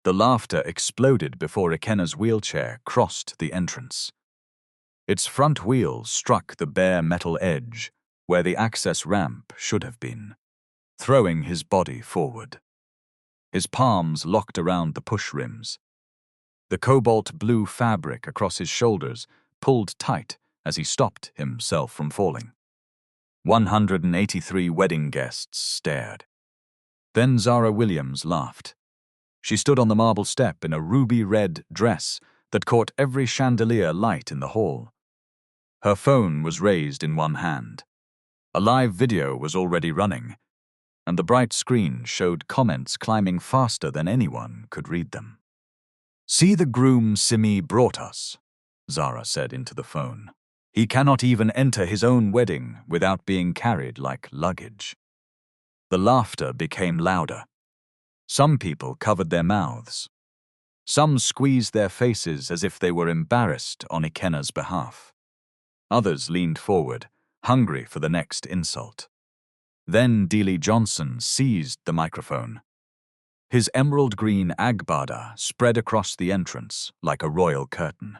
The laughter exploded before Ikenna's wheelchair crossed the entrance. Its front wheel struck the bare metal edge where the access ramp should have been, throwing his body forward. His palms locked around the push rims. The cobalt blue fabric across his shoulders pulled tight as he stopped himself from falling. 183 wedding guests stared. Then Zara Williams laughed. She stood on the marble step in a ruby-red dress that caught every chandelier light in the hall. Her phone was raised in one hand. A live video was already running, and the bright screen showed comments climbing faster than anyone could read them. "See the groom Simi brought us," Zara said into the phone. "He cannot even enter his own wedding without being carried like luggage." The laughter became louder. Some people covered their mouths. Some squeezed their faces as if they were embarrassed on Ikenna's behalf. Others leaned forward, hungry for the next insult. Then Dealey Johnson seized the microphone. His emerald green agbada spread across the entrance like a royal curtain.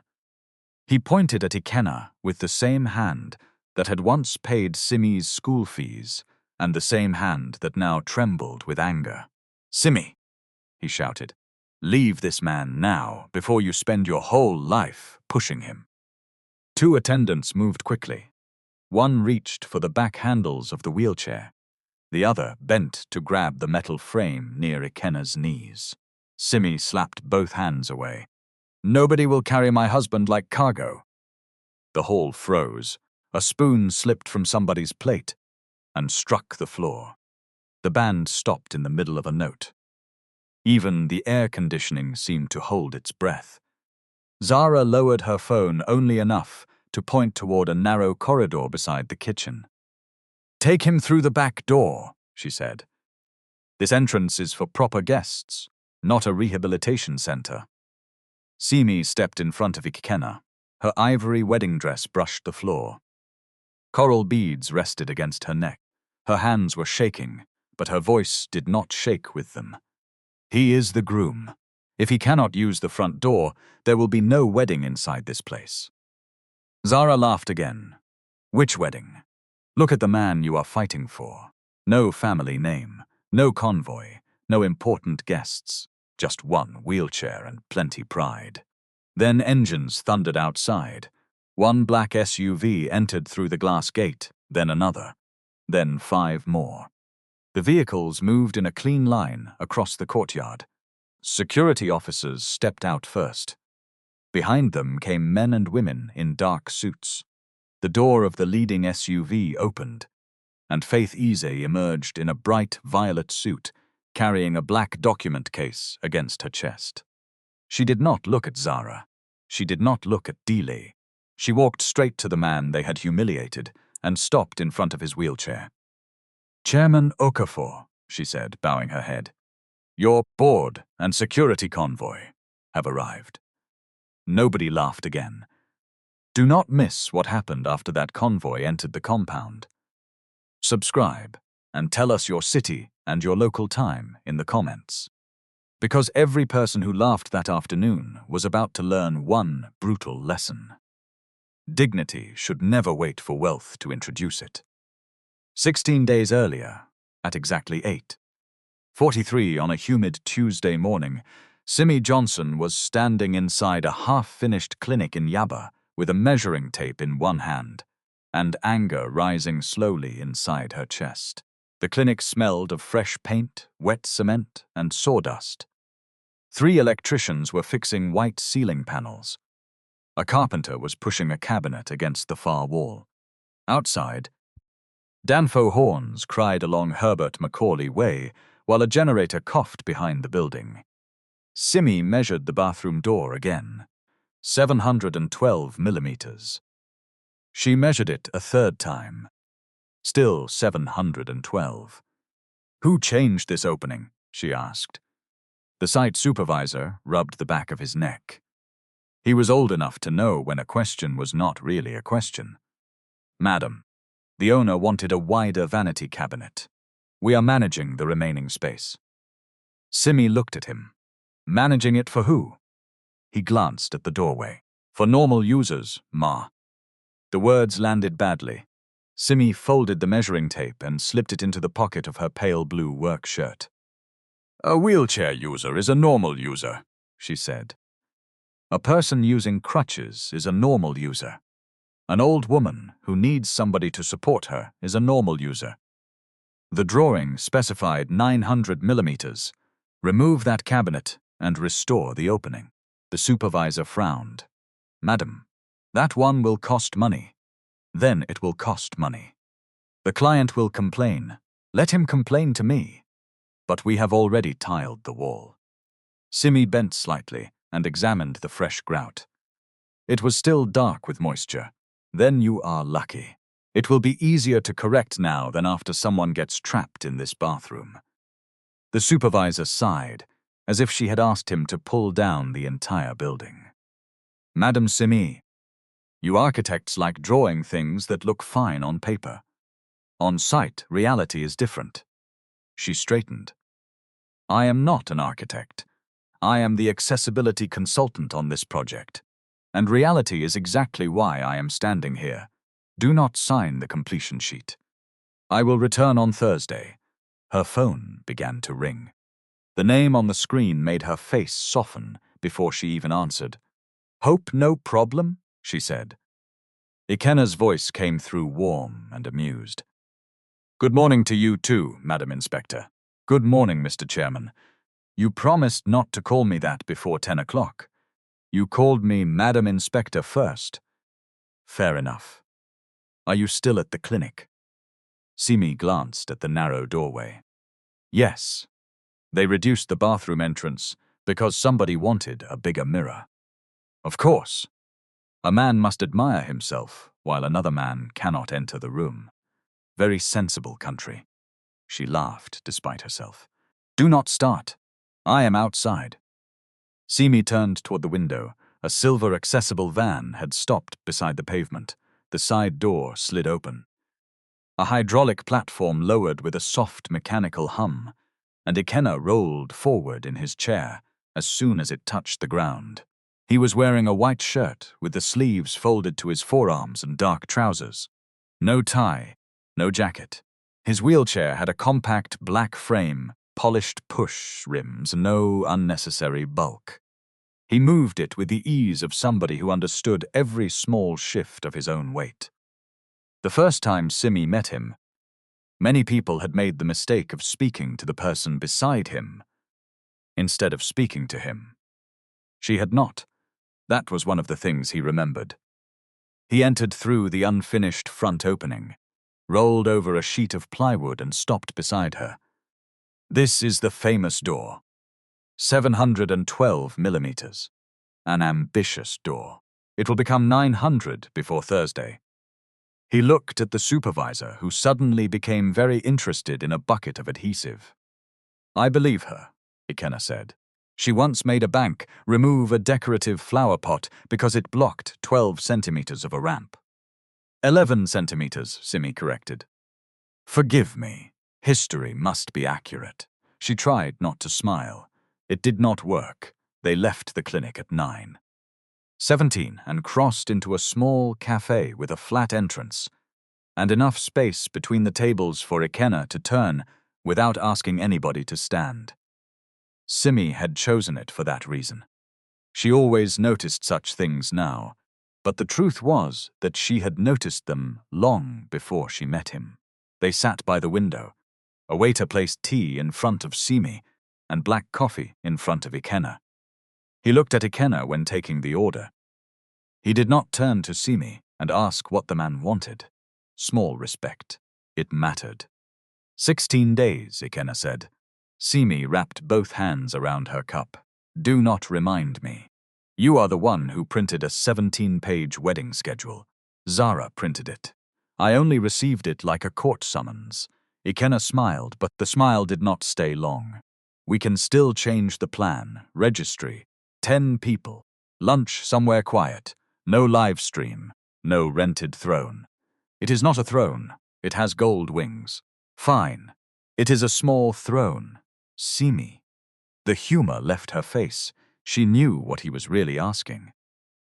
He pointed at Ikenna with the same hand that had once paid Simi's school fees and the same hand that now trembled with anger. "Simi," he shouted, "leave this man now before you spend your whole life pushing him." Two attendants moved quickly. One reached for the back handles of the wheelchair. The other bent to grab the metal frame near Ikenna's knees. Simi slapped both hands away. "Nobody will carry my husband like cargo." The hall froze. A spoon slipped from somebody's plate and struck the floor. The band stopped in the middle of a note. Even the air conditioning seemed to hold its breath. Zara lowered her phone only enough to point toward a narrow corridor beside the kitchen. "Take him through the back door," she said. "This entrance is for proper guests, not a rehabilitation center." Simi stepped in front of Ikenna. Her ivory wedding dress brushed the floor. Coral beads rested against her neck. Her hands were shaking, but her voice did not shake with them. "He is the groom. If he cannot use the front door, there will be no wedding inside this place." Zara laughed again. "Which wedding? Look at the man you are fighting for. No family name, no convoy, no important guests, just one wheelchair and plenty pride." Then engines thundered outside. One black SUV entered through the glass gate, then another, then 5 more. The vehicles moved in a clean line across the courtyard. Security officers stepped out first. Behind them came men and women in dark suits. The door of the leading SUV opened, and Faith Ise emerged in a bright violet suit, carrying a black document case against her chest. She did not look at Zara. She did not look at Dealey. She walked straight to the man they had humiliated and stopped in front of his wheelchair. "Chairman Okafor," she said, bowing her head, "your board and security convoy have arrived." Nobody laughed again. Do not miss what happened after that convoy entered the compound. Subscribe and tell us your city and your local time in the comments. Because every person who laughed that afternoon was about to learn one brutal lesson. Dignity should never wait for wealth to introduce it. 16 days earlier, at exactly 8:43 on a humid Tuesday morning, Simi Johnson was standing inside a half-finished clinic in Yaba with a measuring tape in one hand and anger rising slowly inside her chest. The clinic smelled of fresh paint, wet cement, and sawdust. 3 electricians were fixing white ceiling panels. A carpenter was pushing a cabinet against the far wall. Outside, Danfo horns cried along Herbert Macaulay Way while a generator coughed behind the building. Simi measured the bathroom door again. 712 millimeters. She measured it a third time. Still 712. "Who changed this opening?" she asked. The site supervisor rubbed the back of his neck. He was old enough to know when a question was not really a question. "Madam, the owner wanted a wider vanity cabinet. We are managing the remaining space." Simi looked at him. Managing it for who? He glanced at the doorway. For normal users, ma. The words landed badly. Simi folded the measuring tape and slipped it into the pocket of her pale blue work shirt. A wheelchair user is a normal user, she said. A person using crutches is a normal user. An old woman who needs somebody to support her is a normal user. The drawing specified 900 millimeters. Remove that cabinet and restore the opening. The supervisor frowned. Madam, that one will cost money. Then it will cost money. The client will complain. Let him complain to me. But we have already tiled the wall. Simi bent slightly and examined the fresh grout. It was still dark with moisture. Then you are lucky. It will be easier to correct now than after someone gets trapped in this bathroom. The supervisor sighed, as if she had asked him to pull down the entire building. Madam Simi, you architects like drawing things that look fine on paper. On site, reality is different. She straightened. I am not an architect. I am the accessibility consultant on this project. And reality is exactly why I am standing here. Do not sign the completion sheet. I will return on Thursday. Her phone began to ring. The name on the screen made her face soften before she even answered. Hope no problem, she said. Ikenna's voice came through warm and amused. Good morning to you too, Madam Inspector. Good morning, Mr. Chairman. You promised not to call me that before 10 o'clock. You called me Madam Inspector first. Fair enough. Are you still at the clinic? Simi glanced at the narrow doorway. Yes. They reduced the bathroom entrance because somebody wanted a bigger mirror. Of course. A man must admire himself while another man cannot enter the room. Very sensible country. She laughed despite herself. Do not start. I am outside. Simi turned toward the window. A silver accessible van had stopped beside the pavement. The side door slid open. A hydraulic platform lowered with a soft mechanical hum, and Ikenna rolled forward in his chair as soon as it touched the ground. He was wearing a white shirt with the sleeves folded to his forearms and dark trousers. No tie, no jacket. His wheelchair had a compact black frame, polished push rims, and no unnecessary bulk. He moved it with the ease of somebody who understood every small shift of his own weight. The first time Simi met him, many people had made the mistake of speaking to the person beside him instead of speaking to him. She had not. That was one of the things he remembered. He entered through the unfinished front opening, rolled over a sheet of plywood and stopped beside her. This is the famous door. 712 millimeters. An ambitious door. It will become 900 before Thursday. He looked at the supervisor, who suddenly became very interested in a bucket of adhesive. I believe her, Ikenna said. She once made a bank remove a decorative flower pot because it blocked 12 centimeters of a ramp. 11 centimeters, Simi corrected. Forgive me. History must be accurate. She tried not to smile. It did not work. They left the clinic at 9:17 and crossed into a small cafe with a flat entrance and enough space between the tables for Ikenna to turn without asking anybody to stand. Simi had chosen it for that reason. She always noticed such things now, but the truth was that she had noticed them long before she met him. They sat by the window. A waiter placed tea in front of Simi and black coffee in front of Ikenna. He looked at Ikenna when taking the order. He did not turn to Simi and ask what the man wanted. Small respect. It mattered. 16 days, Ikenna said. Simi wrapped both hands around her cup. Do not remind me. You are the one who printed a 17-page wedding schedule. Zara printed it. I only received it like a court summons. Ikenna smiled, but the smile did not stay long. We can still change the plan. Registry. 10 people. Lunch somewhere quiet. No live stream. No rented throne. It is not a throne. It has gold wings. Fine. It is a small throne. Simi. The humor left her face. She knew what he was really asking.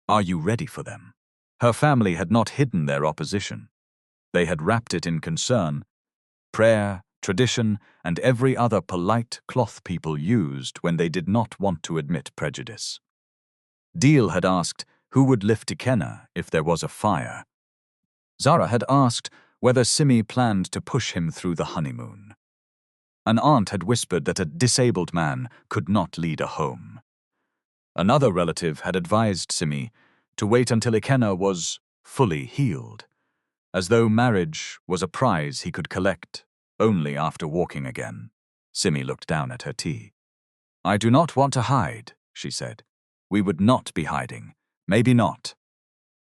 Are you ready for them? Her family had not hidden their opposition. They had wrapped it in concern, prayer, tradition, and every other polite cloth people used when they did not want to admit prejudice. Deal had asked who would lift Ikenna if there was a fire. Zara had asked whether Simi planned to push him through the honeymoon. An aunt had whispered that a disabled man could not lead a home. Another relative had advised Simi to wait until Ikenna was fully healed, as though marriage was a prize he could collect only after walking again. Simi looked down at her tea. I do not want to hide, she said. We would not be hiding. Maybe not.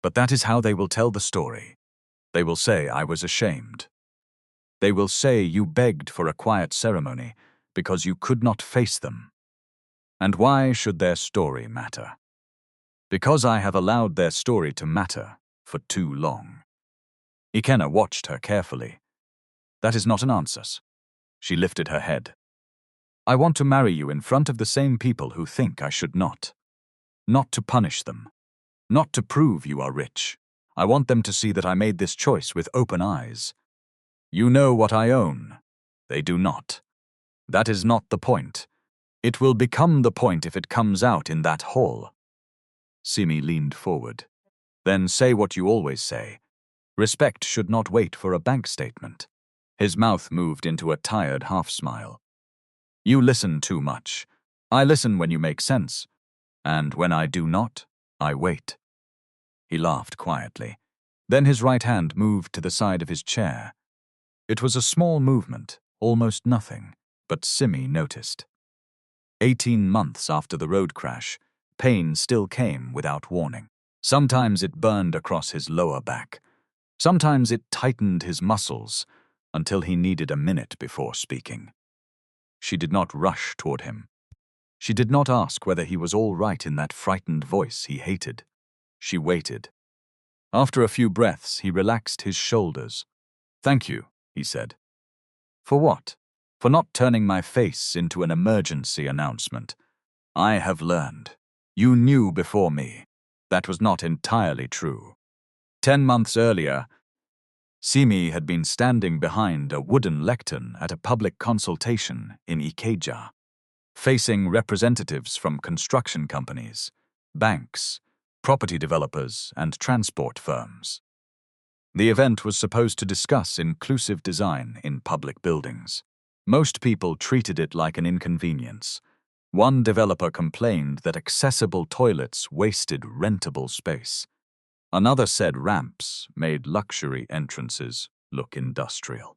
But that is how they will tell the story. They will say I was ashamed. They will say you begged for a quiet ceremony because you could not face them. And why should their story matter? Because I have allowed their story to matter for too long. Ikenna watched her carefully. That is not an answer. She lifted her head. I want to marry you in front of the same people who think I should not. Not to punish them. Not to prove you are rich. I want them to see that I made this choice with open eyes. You know what I own. They do not. That is not the point. It will become the point if it comes out in that hall. Simi leaned forward. Then say what you always say. Respect should not wait for a bank statement. His mouth moved into a tired half-smile. You listen too much. I listen when you make sense. And when I do not, I wait. He laughed quietly. Then his right hand moved to the side of his chair. It was a small movement, almost nothing, but Simi noticed. 18 months after the road crash, pain still came without warning. Sometimes it burned across his lower back. Sometimes it tightened his muscles until he needed a minute before speaking. She did not rush toward him. She did not ask whether he was all right in that frightened voice he hated. She waited. After a few breaths, he relaxed his shoulders. Thank you, he said. For what? For not turning my face into an emergency announcement. I have learned. You knew before me. That was not entirely true. 10 months earlier, Simi had been standing behind a wooden lectern at a public consultation in Ikeja, facing representatives from construction companies, banks, property developers, and transport firms. The event was supposed to discuss inclusive design in public buildings. Most people treated it like an inconvenience. One developer complained that accessible toilets wasted rentable space. Another said ramps made luxury entrances look industrial.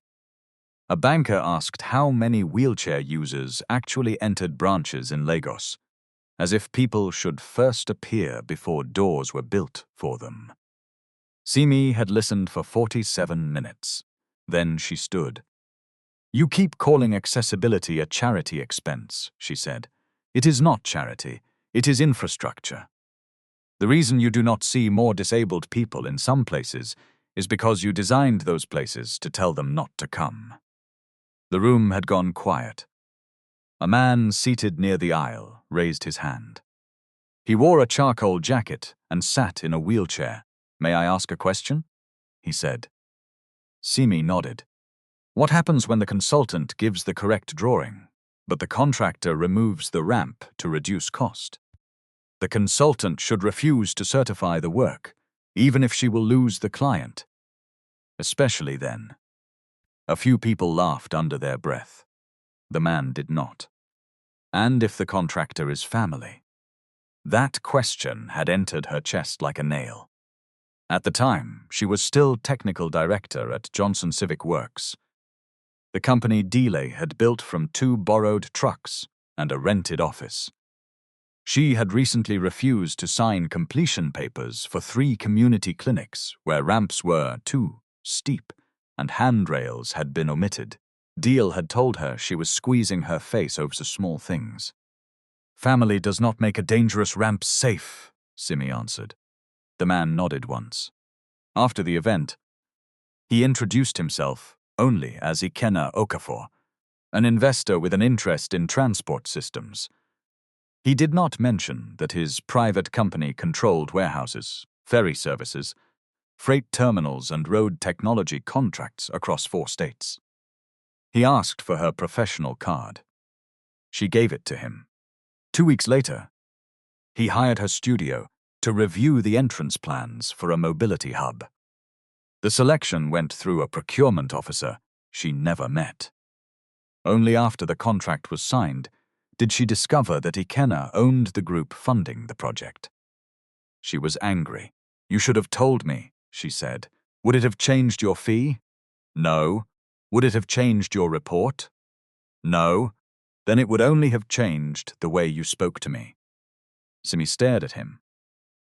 A banker asked how many wheelchair users actually entered branches in Lagos, as if people should first appear before doors were built for them. Simi had listened for 47 minutes. Then she stood. You keep calling accessibility a charity expense, she said. It is not charity. It is infrastructure. The reason you do not see more disabled people in some places is because you designed those places to tell them not to come. The room had gone quiet. A man seated near the aisle raised his hand. He wore a charcoal jacket and sat in a wheelchair. May I ask a question? He said. Simi nodded. What happens when the consultant gives the correct drawing, but the contractor removes the ramp to reduce cost? The consultant should refuse to certify the work, even if she will lose the client. Especially then. A few people laughed under their breath. The man did not. And if the contractor is family? That question had entered her chest like a nail. At the time, she was still technical director at Johnson Civic Works. The company Delay had built from 2 borrowed trucks and a rented office. She had recently refused to sign completion papers for 3 community clinics where ramps were too steep and handrails had been omitted. Deal had told her she was squeezing her face over the small things. Family does not make a dangerous ramp safe, Simi answered. The man nodded once. After the event, he introduced himself only as Ikenna Okafor, an investor with an interest in transport systems. He did not mention that his private company controlled warehouses, ferry services, freight terminals, and road technology contracts across 4 states. He asked for her professional card. She gave it to him. 2 weeks later, he hired her studio to review the entrance plans for a mobility hub. The selection went through a procurement officer she never met. Only after the contract was signed did she discover that Ikenna owned the group funding the project. She was angry. "You should have told me," she said. "Would it have changed your fee?" "No." "Would it have changed your report?" "No." "Then it would only have changed the way you spoke to me." Simi stared at him.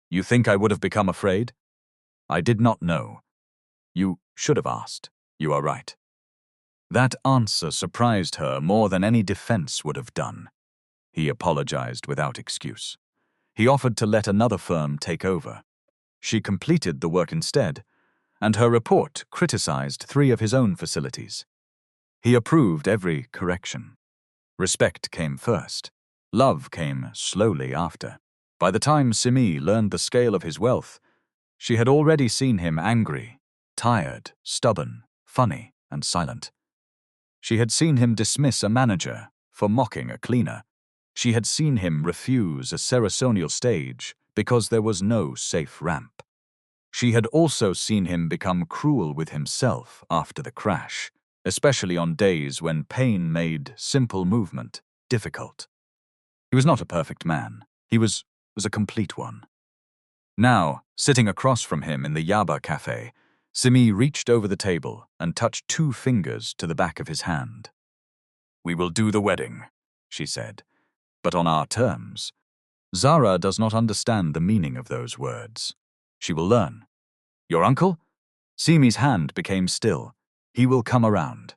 "You think I would have become afraid?" "I did not know." "You should have asked. You are right." That answer surprised her more than any defense would have done. He apologized without excuse. He offered to let another firm take over. She completed the work instead, and her report criticized 3 of his own facilities. He approved every correction. Respect came first. Love came slowly after. By the time Simi learned the scale of his wealth, she had already seen him angry, tired, stubborn, funny, and silent. She had seen him dismiss a manager for mocking a cleaner. She had seen him refuse a ceremonial stage because there was no safe ramp. She had also seen him become cruel with himself after the crash, especially on days when pain made simple movement difficult. He was not a perfect man. He was a complete one. Now, sitting across from him in the Yaba Cafe, Simi reached over the table and touched 2 fingers to the back of his hand. "We will do the wedding," she said, "but on our terms." Zara does not understand the meaning of those words. She will learn. "Your uncle?" Simi's hand became still. "He will come around."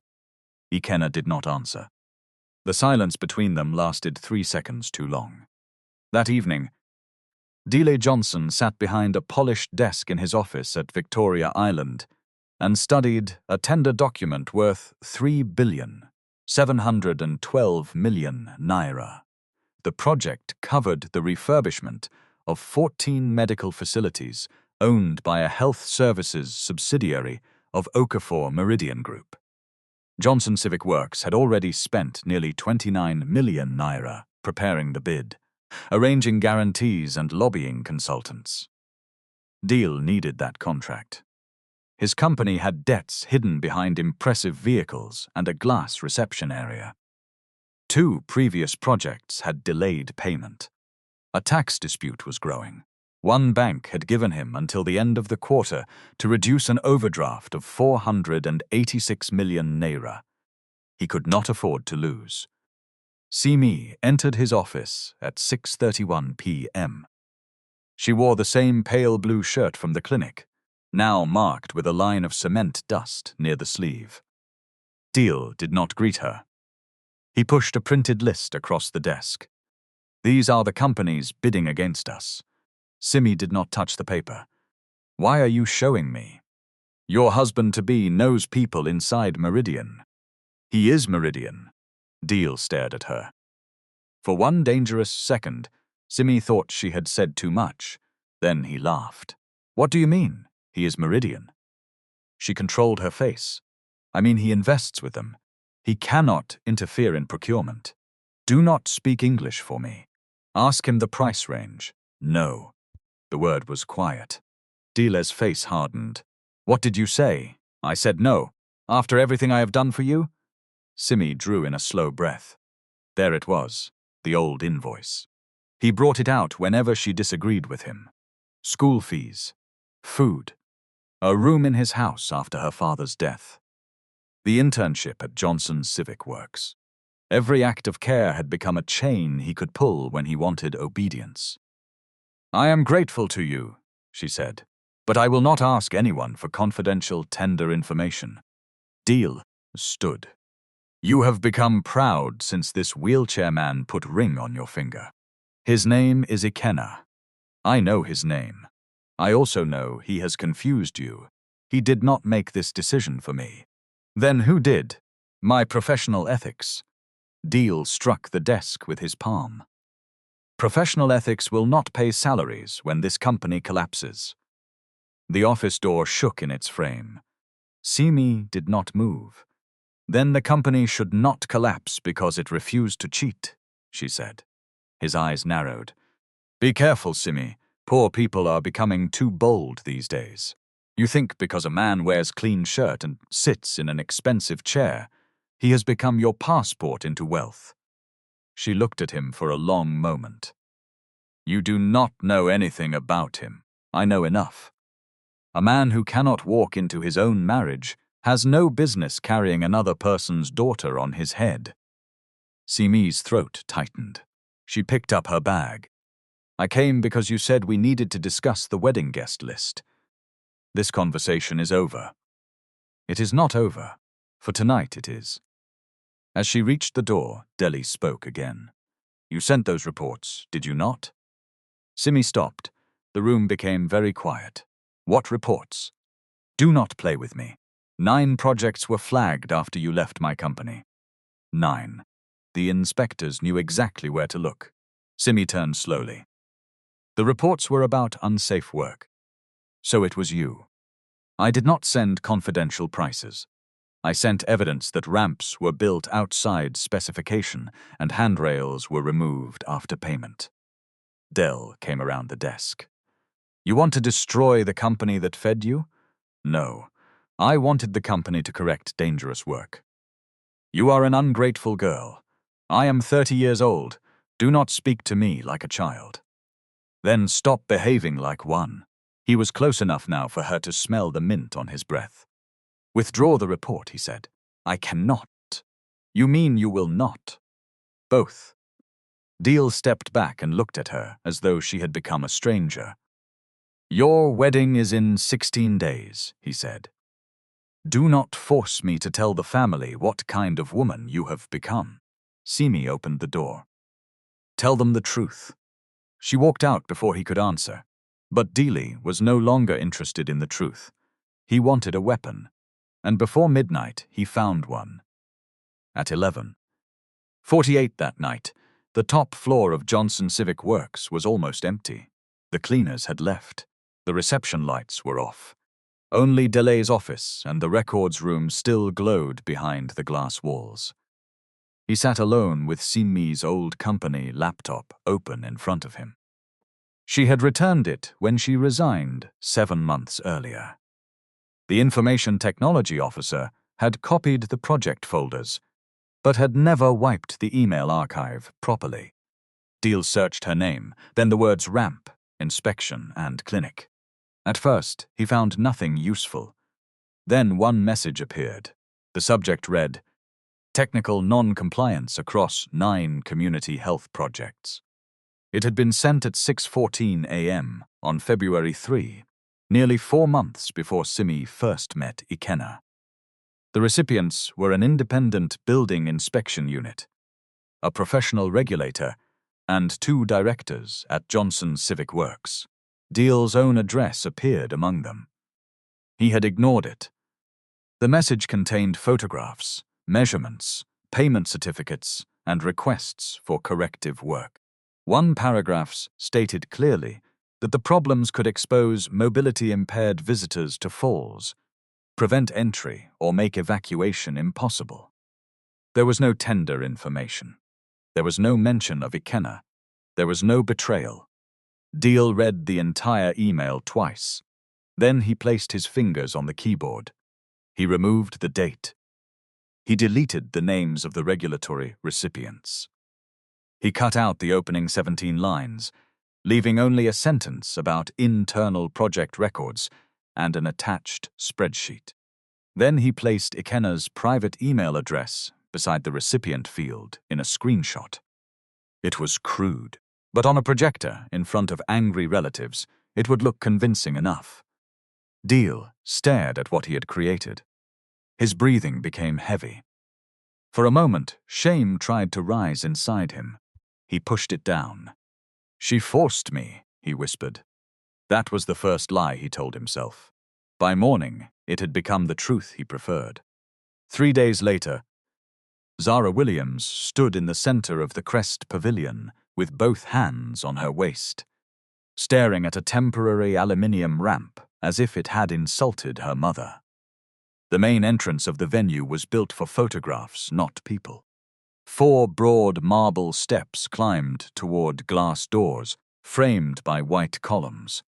Ikenna did not answer. The silence between them lasted 3 seconds too long. That evening, Dele Johnson sat behind a polished desk in his office at Victoria Island and studied a tender document worth 3,712,000,000 naira. The project covered the refurbishment of 14 medical facilities owned by a health services subsidiary of Okafor Meridian Group. Johnson Civic Works had already spent nearly 29 million naira preparing the bid, arranging guarantees and lobbying consultants. Deal needed that contract. His company had debts hidden behind impressive vehicles and a glass reception area. 2 previous projects had delayed payment. A tax dispute was growing. One bank had given him until the end of the quarter to reduce an overdraft of 486 million naira. He could not afford to lose. Simi entered his office at 6:31 p.m. She wore the same pale blue shirt from the clinic, now marked with a line of cement dust near the sleeve. Deal did not greet her. He pushed a printed list across the desk. "These are the companies bidding against us." Simi did not touch the paper. "Why are you showing me?" "Your husband-to-be knows people inside Meridian." "He is Meridian." Deal stared at her. For one dangerous second, Simi thought she had said too much. Then he laughed. "What do you mean? He is Meridian." She controlled her face. "I mean, he invests with them. He cannot interfere in procurement. Do not speak English for me. Ask him the price range." "No." The word was quiet. Dile's face hardened. "What did you say?" "I said no. After everything I have done for you?" Simi drew in a slow breath. There it was, the old invoice. He brought it out whenever she disagreed with him. School fees, food, a room in his house after her father's death, the internship at Johnson Civic Works. Every act of care had become a chain he could pull when he wanted obedience. "I am grateful to you," she said, "but I will not ask anyone for confidential, tender information." Deal stood. "You have become proud since this wheelchair man put ring on your finger. His name is Ikenna. I know his name. I also know he has confused you. He did not make this decision for me." "Then who did?" "My professional ethics." Deal struck the desk with his palm. Professional ethics will not pay salaries when this company collapses. The office door shook in its frame. Simi did not move. Then the company should not collapse because it refused to cheat, she said. His eyes narrowed. Be careful, Simi. Poor people are becoming too bold these days. You think because a man wears clean shirt and sits in an expensive chair, he has become your passport into wealth. She looked at him for a long moment. You do not know anything about him. I know enough. A man who cannot walk into his own marriage has no business carrying another person's daughter on his head. Simi's throat tightened. She picked up her bag. I came because you said we needed to discuss the wedding guest list. This conversation is over. It is not over. For tonight it is. As she reached the door, Delhi spoke again. You sent those reports, did you not? Simi stopped. The room became very quiet. What reports? Do not play with me. 9 projects were flagged after you left my company. 9. The inspectors knew exactly where to look. Simi turned slowly. The reports were about unsafe work. So it was you. I did not send confidential prices. I sent evidence that ramps were built outside specification and handrails were removed after payment. Dell came around the desk. You want to destroy the company that fed you? No. I wanted the company to correct dangerous work. You are an ungrateful girl. I am 30 years old. Do not speak to me like a child. Then stop behaving like one. He was close enough now for her to smell the mint on his breath. Withdraw the report, he said. I cannot. You mean you will not? Both. Deal stepped back and looked at her as though she had become a stranger. Your wedding is in 16 days, he said. Do not force me to tell the family what kind of woman you have become. Simi opened the door. Tell them the truth. She walked out before he could answer. But Dealey was no longer interested in the truth. He wanted a weapon, and before midnight he found one. At 11:48 that night, the top floor of Johnson Civic Works was almost empty. The cleaners had left. The reception lights were off. Only Delay's office and the records room still glowed behind the glass walls. He sat alone with Simi's old company laptop open in front of him. She had returned it when she resigned 7 months earlier. The information technology officer had copied the project folders, but had never wiped the email archive properly. Deal searched her name, then the words ramp, inspection, and clinic. At first, he found nothing useful. Then one message appeared. The subject read, Technical non-compliance across 9 community health projects. It had been sent at 6:14 a.m. on February 3, nearly 4 months before Simi first met Ikenna. The recipients were an independent building inspection unit, a professional regulator, and 2 directors at Johnson Civic Works. Deal's own address appeared among them. He had ignored it. The message contained photographs, measurements, payment certificates, and requests for corrective work. One paragraph stated clearly that the problems could expose mobility-impaired visitors to falls, prevent entry, or make evacuation impossible. There was no tender information. There was no mention of Ikenna. There was no betrayal. Deal read the entire email twice. Then he placed his fingers on the keyboard. He removed the date. He deleted the names of the regulatory recipients. He cut out the opening 17 lines, leaving only a sentence about internal project records and an attached spreadsheet. Then he placed Ikenna's private email address beside the recipient field in a screenshot. It was crude, but on a projector in front of angry relatives, it would look convincing enough. Deal stared at what he had created. His breathing became heavy. For a moment, shame tried to rise inside him. He pushed it down. She forced me, he whispered. That was the first lie he told himself. By morning, it had become the truth he preferred. 3 days later, Zara Williams stood in the center of the Crest Pavilion, with both hands on her waist, staring at a temporary aluminium ramp as if it had insulted her mother. The main entrance of the venue was built for photographs, not people. 4 broad marble steps climbed toward glass doors, framed by white columns.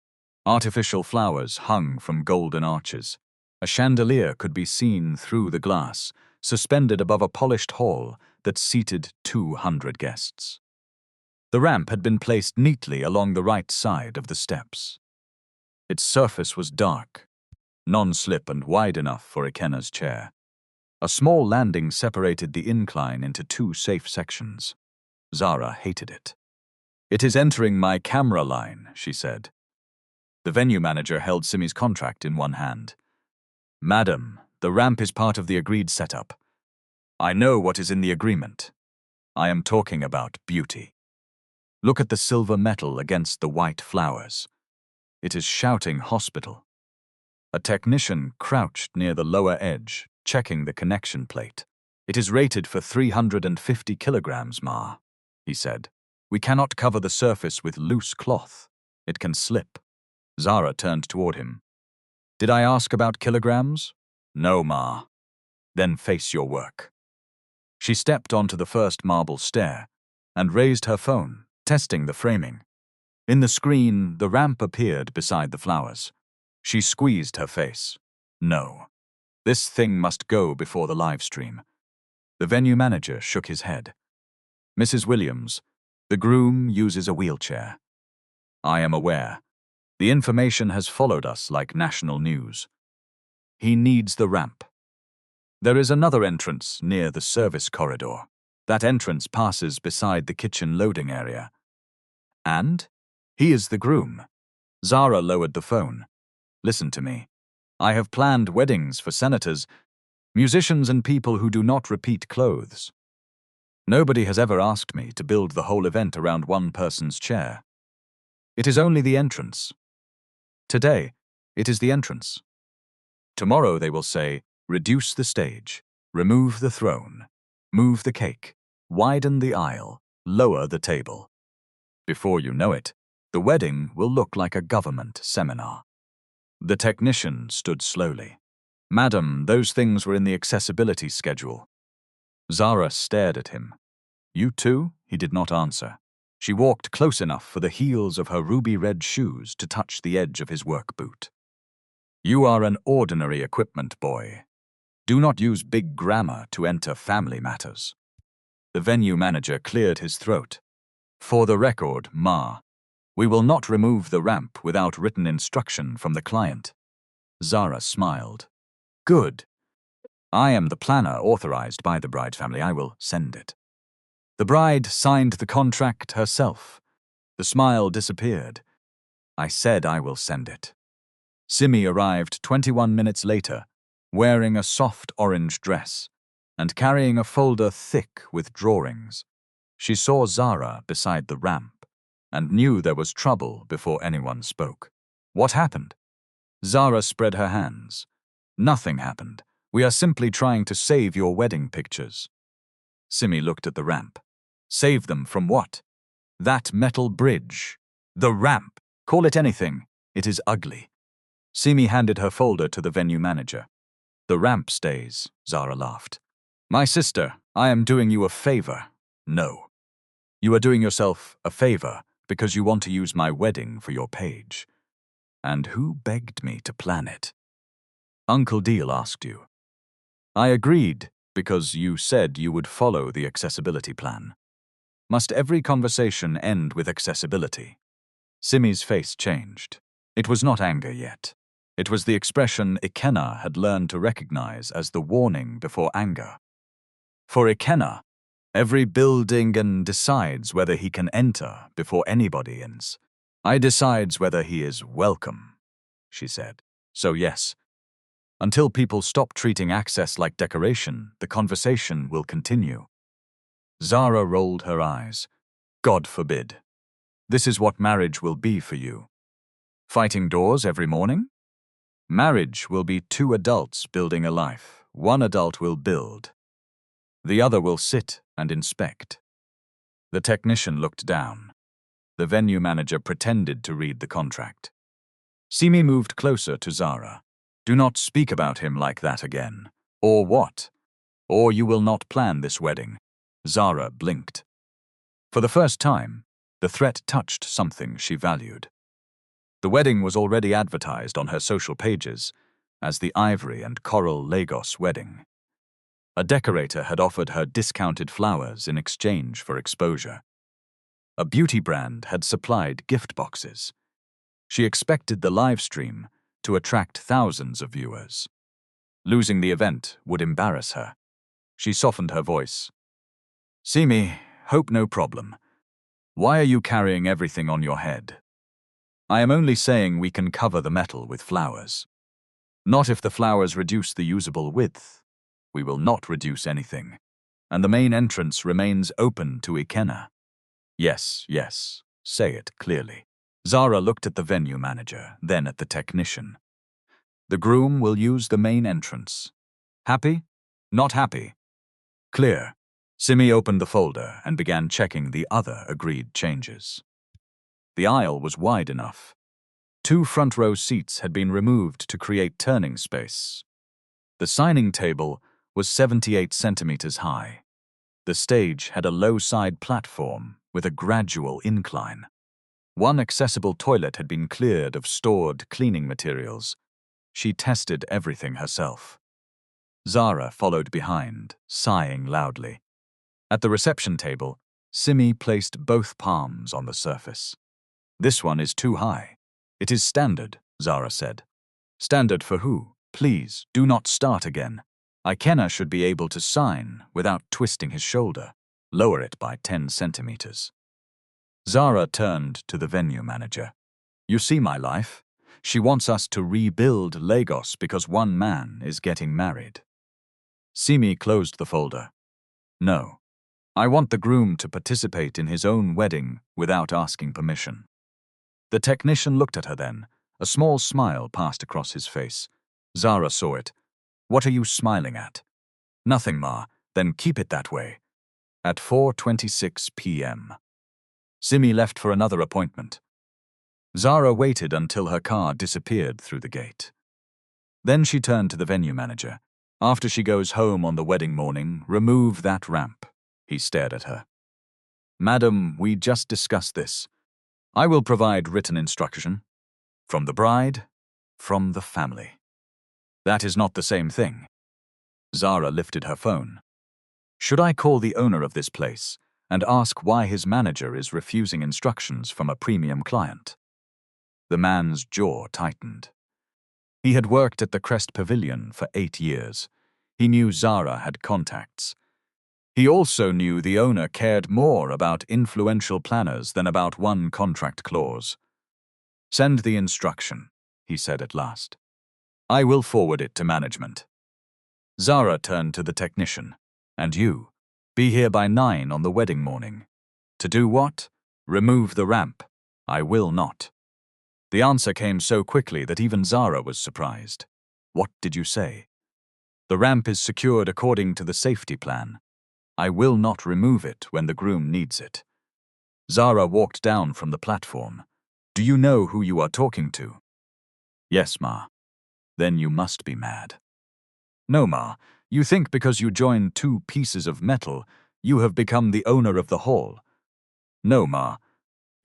Artificial flowers hung from golden arches. A chandelier could be seen through the glass, suspended above a polished hall that seated 200 guests. The ramp had been placed neatly along the right side of the steps. Its surface was dark, non-slip and wide enough for Ikenna's chair. A small landing separated the incline into 2 safe sections. Zara hated it. "It is entering my camera line," she said. The venue manager held Simi's contract in one hand. "Madam, the ramp is part of the agreed setup. I know what is in the agreement. I am talking about beauty. Look at the silver metal against the white flowers. It is shouting hospital." A technician crouched near the lower edge, checking the connection plate. "It is rated for 350 kilograms, ma," he said. "We cannot cover the surface with loose cloth. It can slip." Zara turned toward him. "Did I ask about kilograms?" "No, ma." "Then face your work." She stepped onto the first marble stair and raised her phone, testing the framing. In the screen, the ramp appeared beside the flowers. She squeezed her face. "No. This thing must go before the live stream." The venue manager shook his head. "Mrs. Williams, the groom uses a wheelchair." "I am aware. The information has followed us like national news. He needs the ramp. There is another entrance near the service corridor. That entrance passes beside the kitchen loading area." "And? He is the groom." Zara lowered the phone. "Listen to me. I have planned weddings for senators, musicians and people who do not repeat clothes. Nobody has ever asked me to build the whole event around one person's chair. It is only the entrance. Today, it is the entrance. Tomorrow they will say, reduce the stage, remove the throne, move the cake, widen the aisle, lower the table. Before you know it, the wedding will look like a government seminar." The technician stood slowly. "Madam, those things were in the accessibility schedule." Zara stared at him. "You too?" He did not answer. She walked close enough for the heels of her ruby-red shoes to touch the edge of his work boot. "You are an ordinary equipment boy. Do not use big grammar to enter family matters." The venue manager cleared his throat. "For the record, ma, we will not remove the ramp without written instruction from the client." Zara smiled. "Good. I am the planner authorized by the bride family. I will send it." The bride signed the contract herself. The smile disappeared. "I said I will send it." Simi arrived 21 minutes later, wearing a soft orange dress and carrying a folder thick with drawings. She saw Zara beside the ramp and knew there was trouble before anyone spoke. "What happened?" Zara spread her hands. "Nothing happened. We are simply trying to save your wedding pictures." Simi looked at the ramp. "Save them from what?" "That metal bridge. The ramp. Call it anything. It is ugly." Simi handed her folder to the venue manager. "The ramp stays," Zara laughed. "My sister, I am doing you a favor." "No. You are doing yourself a favor because you want to use my wedding for your page. And who begged me to plan it?" "Uncle Deal asked you." "I agreed because you said you would follow the accessibility plan." "Must every conversation end with accessibility?" Simi's face changed. It was not anger yet. It was the expression Ikenna had learned to recognize as the warning before anger. For Ikenna, every building decides whether he can enter before anybody ends. "I decides whether he is welcome," she said. "So yes, until people stop treating access like decoration, the conversation will continue." Zara rolled her eyes. "God forbid. This is what marriage will be for you. Fighting doors every morning? Marriage will be 2 adults building a life. 1 adult will build. The other will sit and inspect." The technician looked down. The venue manager pretended to read the contract. Simi moved closer to Zara. Do not speak about him like that again. Or what? Or you will not plan this wedding. Zara blinked. For the first time, the threat touched something she valued. The wedding was already advertised on her social pages as the Ivory and Coral Lagos wedding. A decorator had offered her discounted flowers in exchange for exposure. A beauty brand had supplied gift boxes. She expected the live stream to attract thousands of viewers. Losing the event would embarrass her. She softened her voice. Simi, hope no problem. Why are you carrying everything on your head? I am only saying we can cover the metal with flowers. Not if the flowers reduce the usable width. We will not reduce anything. And the main entrance remains open to Ikenna. Yes, yes, say it clearly. Zara looked at the venue manager, then at the technician. The groom will use the main entrance. Happy? Not happy? Clear. Simi opened the folder and began checking the other agreed changes. The aisle was wide enough. 2 front-row seats had been removed to create turning space. The signing table was 78 centimeters high. The stage had a low-side platform with a gradual incline. 1 accessible toilet had been cleared of stored cleaning materials. She tested everything herself. Zara followed behind, sighing loudly. At the reception table, Simi placed both palms on the surface. This one is too high. It is standard, Zara said. Standard for who? Please, do not start again. Ikenna should be able to sign without twisting his shoulder. Lower it by 10 centimeters. Zara turned to the venue manager. You see my life? She wants us to rebuild Lagos because one man is getting married. Simi closed the folder. No. I want the groom to participate in his own wedding without asking permission. The technician looked at her then. A small smile passed across his face. Zara saw it. What are you smiling at? Nothing, Ma. Then keep it that way. At 4:26 p.m. Simi left for another appointment. Zara waited until her car disappeared through the gate. Then she turned to the venue manager. After she goes home on the wedding morning, remove that ramp. He stared at her. Madam, we just discussed this. I will provide written instruction. From the bride, from the family. That is not the same thing. Zara lifted her phone. Should I call the owner of this place and ask why his manager is refusing instructions from a premium client? The man's jaw tightened. He had worked at the Crest Pavilion for 8 years. He knew Zara had contacts. He also knew the owner cared more about influential planners than about one contract clause. Send the instruction, he said at last. I will forward it to management. Zara turned to the technician. And you, be here by 9 on the wedding morning. To do what? Remove the ramp. I will not. The answer came so quickly that even Zara was surprised. What did you say? The ramp is secured according to the safety plan. I will not remove it when the groom needs it. Zara walked down from the platform. Do you know who you are talking to? Yes, Ma. Then you must be mad. No, Ma. You think because you joined 2 pieces of metal, you have become the owner of the hall. No, Ma.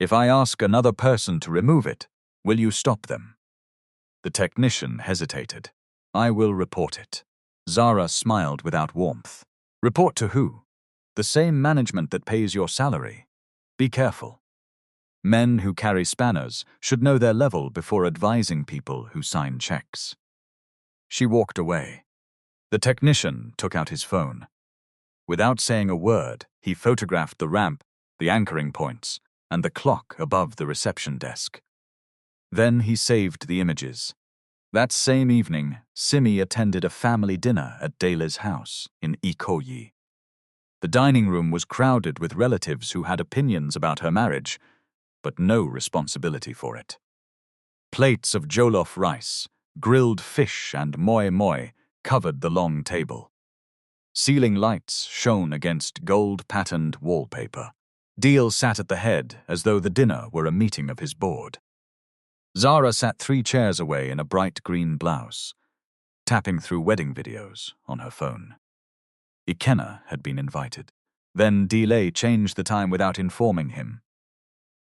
If I ask another person to remove it, will you stop them? The technician hesitated. I will report it. Zara smiled without warmth. Report to who? The same management that pays your salary. Be careful. Men who carry spanners should know their level before advising people who sign checks. She walked away. The technician took out his phone. Without saying a word, he photographed the ramp, the anchoring points, and the clock above the reception desk. Then he saved the images. That same evening, Simi attended a family dinner at Dele's house in Ikoyi. The dining room was crowded with relatives who had opinions about her marriage, but no responsibility for it. Plates of jollof rice, grilled fish, and moi moi covered the long table. Ceiling lights shone against gold-patterned wallpaper. Deal sat at the head as though the dinner were a meeting of his board. Zara sat 3 chairs away in a bright green blouse, tapping through wedding videos on her phone. Ikenna had been invited. Then Deal changed the time without informing him.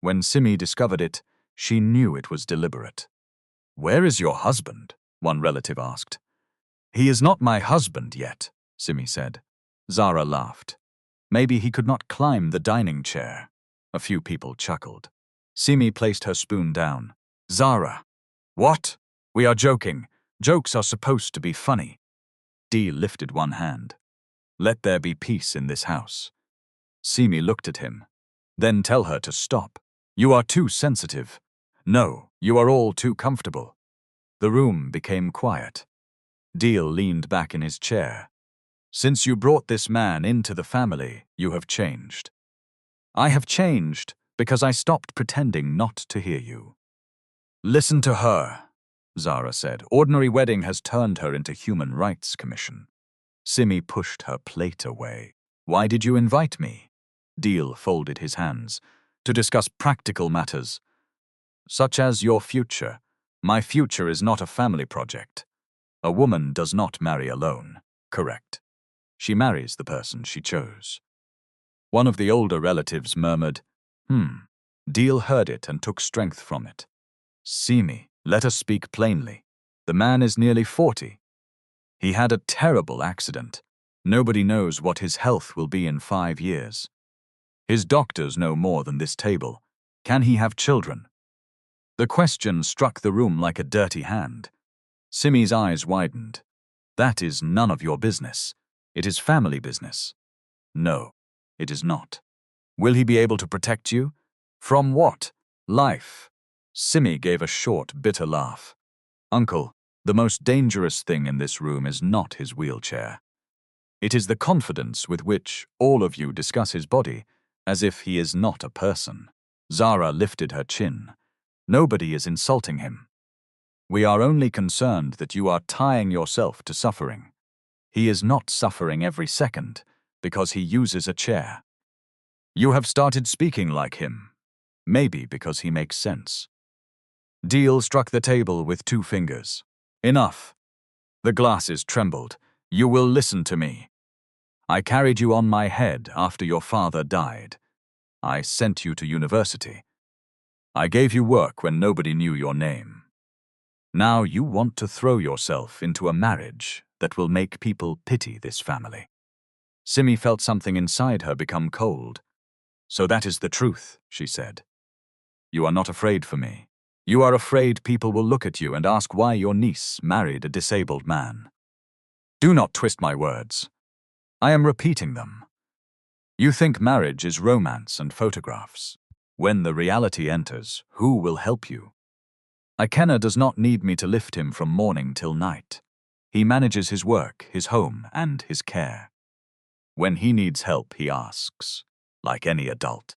When Simi discovered it, she knew it was deliberate. "Where is your husband?" one relative asked. "He is not my husband yet," Simi said. Zara laughed. Maybe he could not climb the dining chair. A few people chuckled. Simi placed her spoon down. "Zara." "What? We are joking. Jokes are supposed to be funny." Dee lifted one hand. "Let there be peace in this house." Simi looked at him. "Then tell her to stop. You are too sensitive. No, you are all too comfortable." The room became quiet. Deal leaned back in his chair. "Since you brought this man into the family, you have changed." "I have changed because I stopped pretending not to hear you." "Listen to her," Zara said. "Ordinary wedding has turned her into Human Rights Commission." Simi pushed her plate away. "Why did you invite me?" Deal folded his hands. "To discuss practical matters, such as your future. My future is not a family project. A woman does not marry alone, correct? She marries the person she chose." One of the older relatives murmured, Deal heard it and took strength from it. "Simi, let us speak plainly. The man is nearly 40. He had a terrible accident. Nobody knows what his health will be in 5 years. His doctors know more than this table. Can he have children?" The question struck the room like a dirty hand. Simi's eyes widened. "That is none of your business. It is family business." "No, it is not." "Will he be able to protect you?" "From what?" "Life." Simi gave a short, bitter laugh. "Uncle, the most dangerous thing in this room is not his wheelchair. It is the confidence with which all of you discuss his body, as if he is not a person." Zara lifted her chin. "Nobody is insulting him. We are only concerned that you are tying yourself to suffering. He is not suffering every second because he uses a chair. You have started speaking like him, maybe because he makes sense." Deal struck the table with 2 fingers. "Enough." The glasses trembled. "You will listen to me. I carried you on my head after your father died. I sent you to university. I gave you work when nobody knew your name. Now you want to throw yourself into a marriage that will make people pity this family." Simi felt something inside her become cold. "So that is the truth," she said. "You are not afraid for me. You are afraid people will look at you and ask why your niece married a disabled man. Do not twist my words. I am repeating them. You think marriage is romance and photographs. When the reality enters, who will help you? Ikenna does not need me to lift him from morning till night. He manages his work, his home, and his care. When he needs help, he asks, like any adult."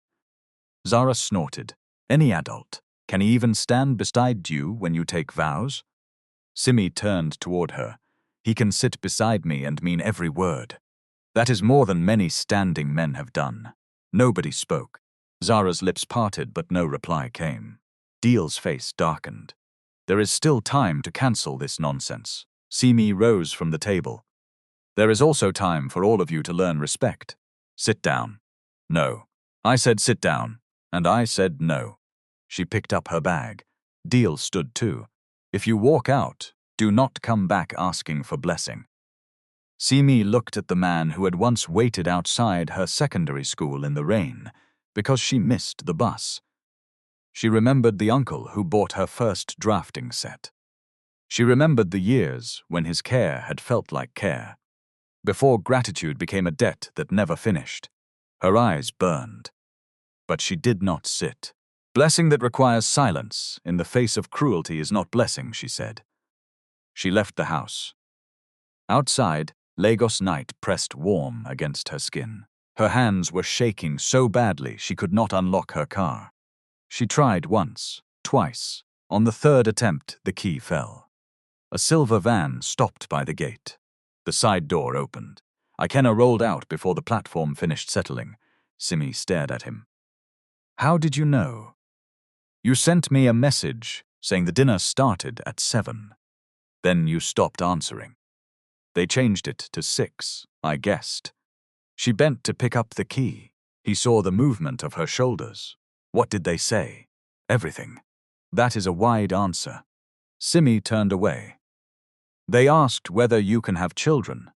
Zara snorted. "Any adult? Can he even stand beside you when you take vows?" Simi turned toward her. "He can sit beside me and mean every word. That is more than many standing men have done." Nobody spoke. Zara's lips parted, but no reply came. Deal's face darkened. "There is still time to cancel this nonsense." Simi rose from the table. "There is also time for all of you to learn respect. Sit down." "No." I said sit down, and I said no. She picked up her bag. Deal stood too. "If you walk out, do not come back asking for blessing." Simi looked at the man who had once waited outside her secondary school in the rain because she missed the bus. She remembered the uncle who bought her first drafting set. She remembered the years when his care had felt like care, before gratitude became a debt that never finished. Her eyes burned. But she did not sit. "Blessing that requires silence in the face of cruelty is not blessing," she said. She left the house. Outside, Lagos night pressed warm against her skin. Her hands were shaking so badly she could not unlock her car. She tried once, twice. On the 3rd attempt, the key fell. A silver van stopped by the gate. The side door opened. Ikenna rolled out before the platform finished settling. Simi stared at him. How did you know? You sent me a message saying the dinner started at 7. Then you stopped answering. They changed it to 6, I guessed. She bent to pick up the key. He saw the movement of her shoulders. What did they say? Everything. That is a wide answer. Simi turned away. They asked whether you can have children.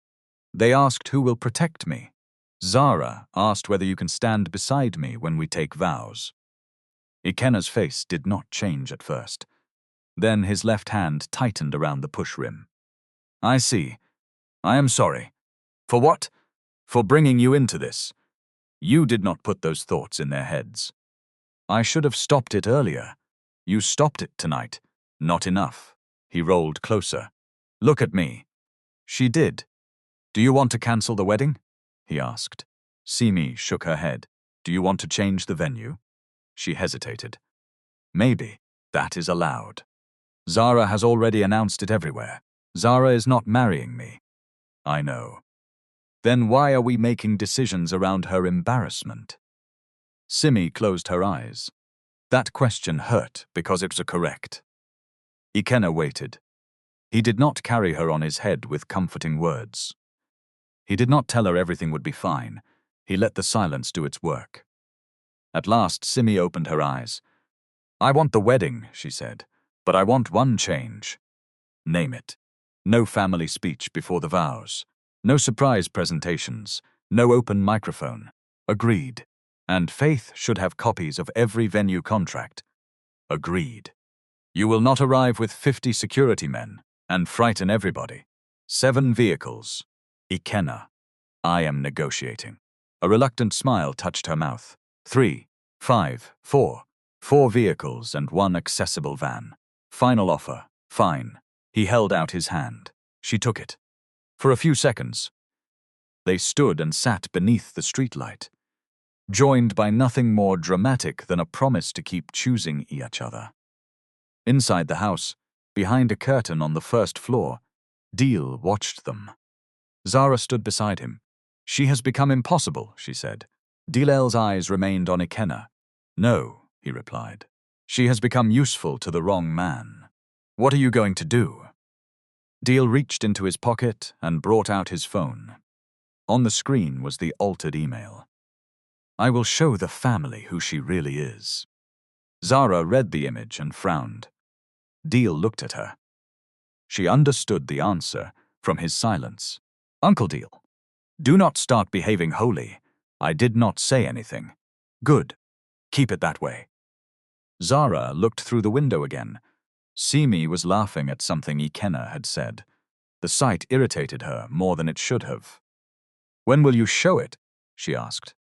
They asked who will protect me. Zara asked whether you can stand beside me when we take vows. Ikenna's face did not change at first. Then his left hand tightened around the push rim. I see. I am sorry. For what? For bringing you into this. You did not put those thoughts in their heads. I should have stopped it earlier. You stopped it tonight. Not enough. He rolled closer. Look at me. She did. Do you want to cancel the wedding? He asked. Simi shook her head. Do you want to change the venue? She hesitated. Maybe. That is allowed. Zara has already announced it everywhere. Zara is not marrying me. I know. Then why are we making decisions around her embarrassment? Simi closed her eyes. That question hurt because it was correct. Ikenna waited. He did not carry her on his head with comforting words. He did not tell her everything would be fine. He let the silence do its work. At last, Simi opened her eyes. I want the wedding, she said, but I want one change. Name it. No family speech before the vows. No surprise presentations. No open microphone. Agreed. And Faith should have copies of every venue contract. Agreed. You will not arrive with 50 security men and frighten everybody. 7 vehicles. Ikenna. I am negotiating. A reluctant smile touched her mouth. 3, 5, 4. 4 vehicles and 1 accessible van. Final offer. Fine. He held out his hand. She took it. For a few seconds, they stood and sat beneath the streetlight, joined by nothing more dramatic than a promise to keep choosing each other. Inside the house, behind a curtain on the first floor, Deal watched them. Zara stood beside him. She has become impossible, she said. Deal's eyes remained on Ikenna. No, he replied. She has become useful to the wrong man. What are you going to do? Deal reached into his pocket and brought out his phone. On the screen was the altered email. I will show the family who she really is. Zara read the image and frowned. Deal looked at her. She understood the answer from his silence. Uncle Deal, do not start behaving holy. I did not say anything. Good. Keep it that way. Zara looked through the window again. Simi was laughing at something Ikenna had said. The sight irritated her more than it should have. When will you show it? She asked.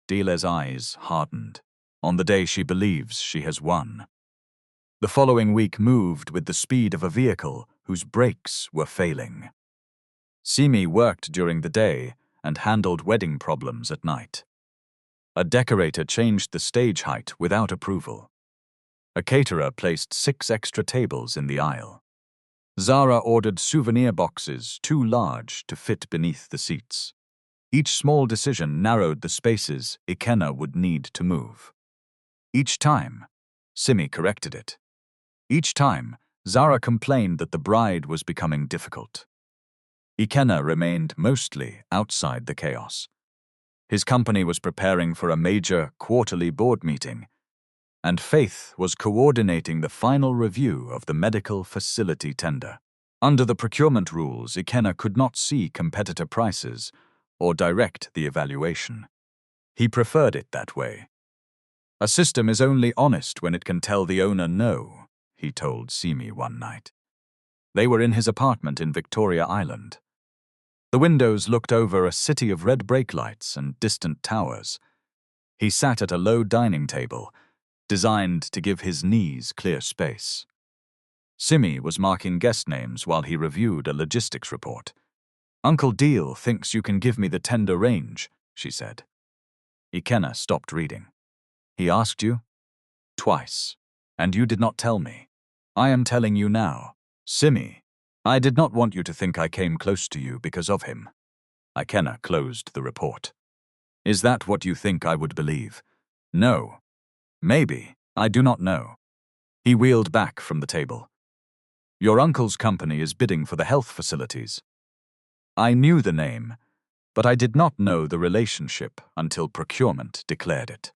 Deal's eyes hardened. On the day she believes she has won. The following week moved with the speed of a vehicle whose brakes were failing. Simi worked during the day and handled wedding problems at night. A decorator changed the stage height without approval. A caterer placed 6 extra tables in the aisle. Zara ordered souvenir boxes too large to fit beneath the seats. Each small decision narrowed the spaces Ikenna would need to move. Each time, Simi corrected it. Each time, Zara complained that the bride was becoming difficult. Ikenna remained mostly outside the chaos. His company was preparing for a major quarterly board meeting, and Faith was coordinating the final review of the medical facility tender. Under the procurement rules, Ikenna could not see competitor prices or direct the evaluation. He preferred it that way. A system is only honest when it can tell the owner no, he told Simi one night. They were in his apartment in Victoria Island. The windows looked over a city of red brake lights and distant towers. He sat at a low dining table, designed to give his knees clear space. Simi was marking guest names while he reviewed a logistics report. Uncle Deal thinks you can give me the tender range, she said. Ikenna stopped reading. He asked you? Twice. And you did not tell me. I am telling you now. Simi, I did not want you to think I came close to you because of him. Ikenna closed the report. Is that what you think I would believe? No. Maybe. I do not know. He wheeled back from the table. Your uncle's company is bidding for the health facilities. I knew the name, but I did not know the relationship until procurement declared it.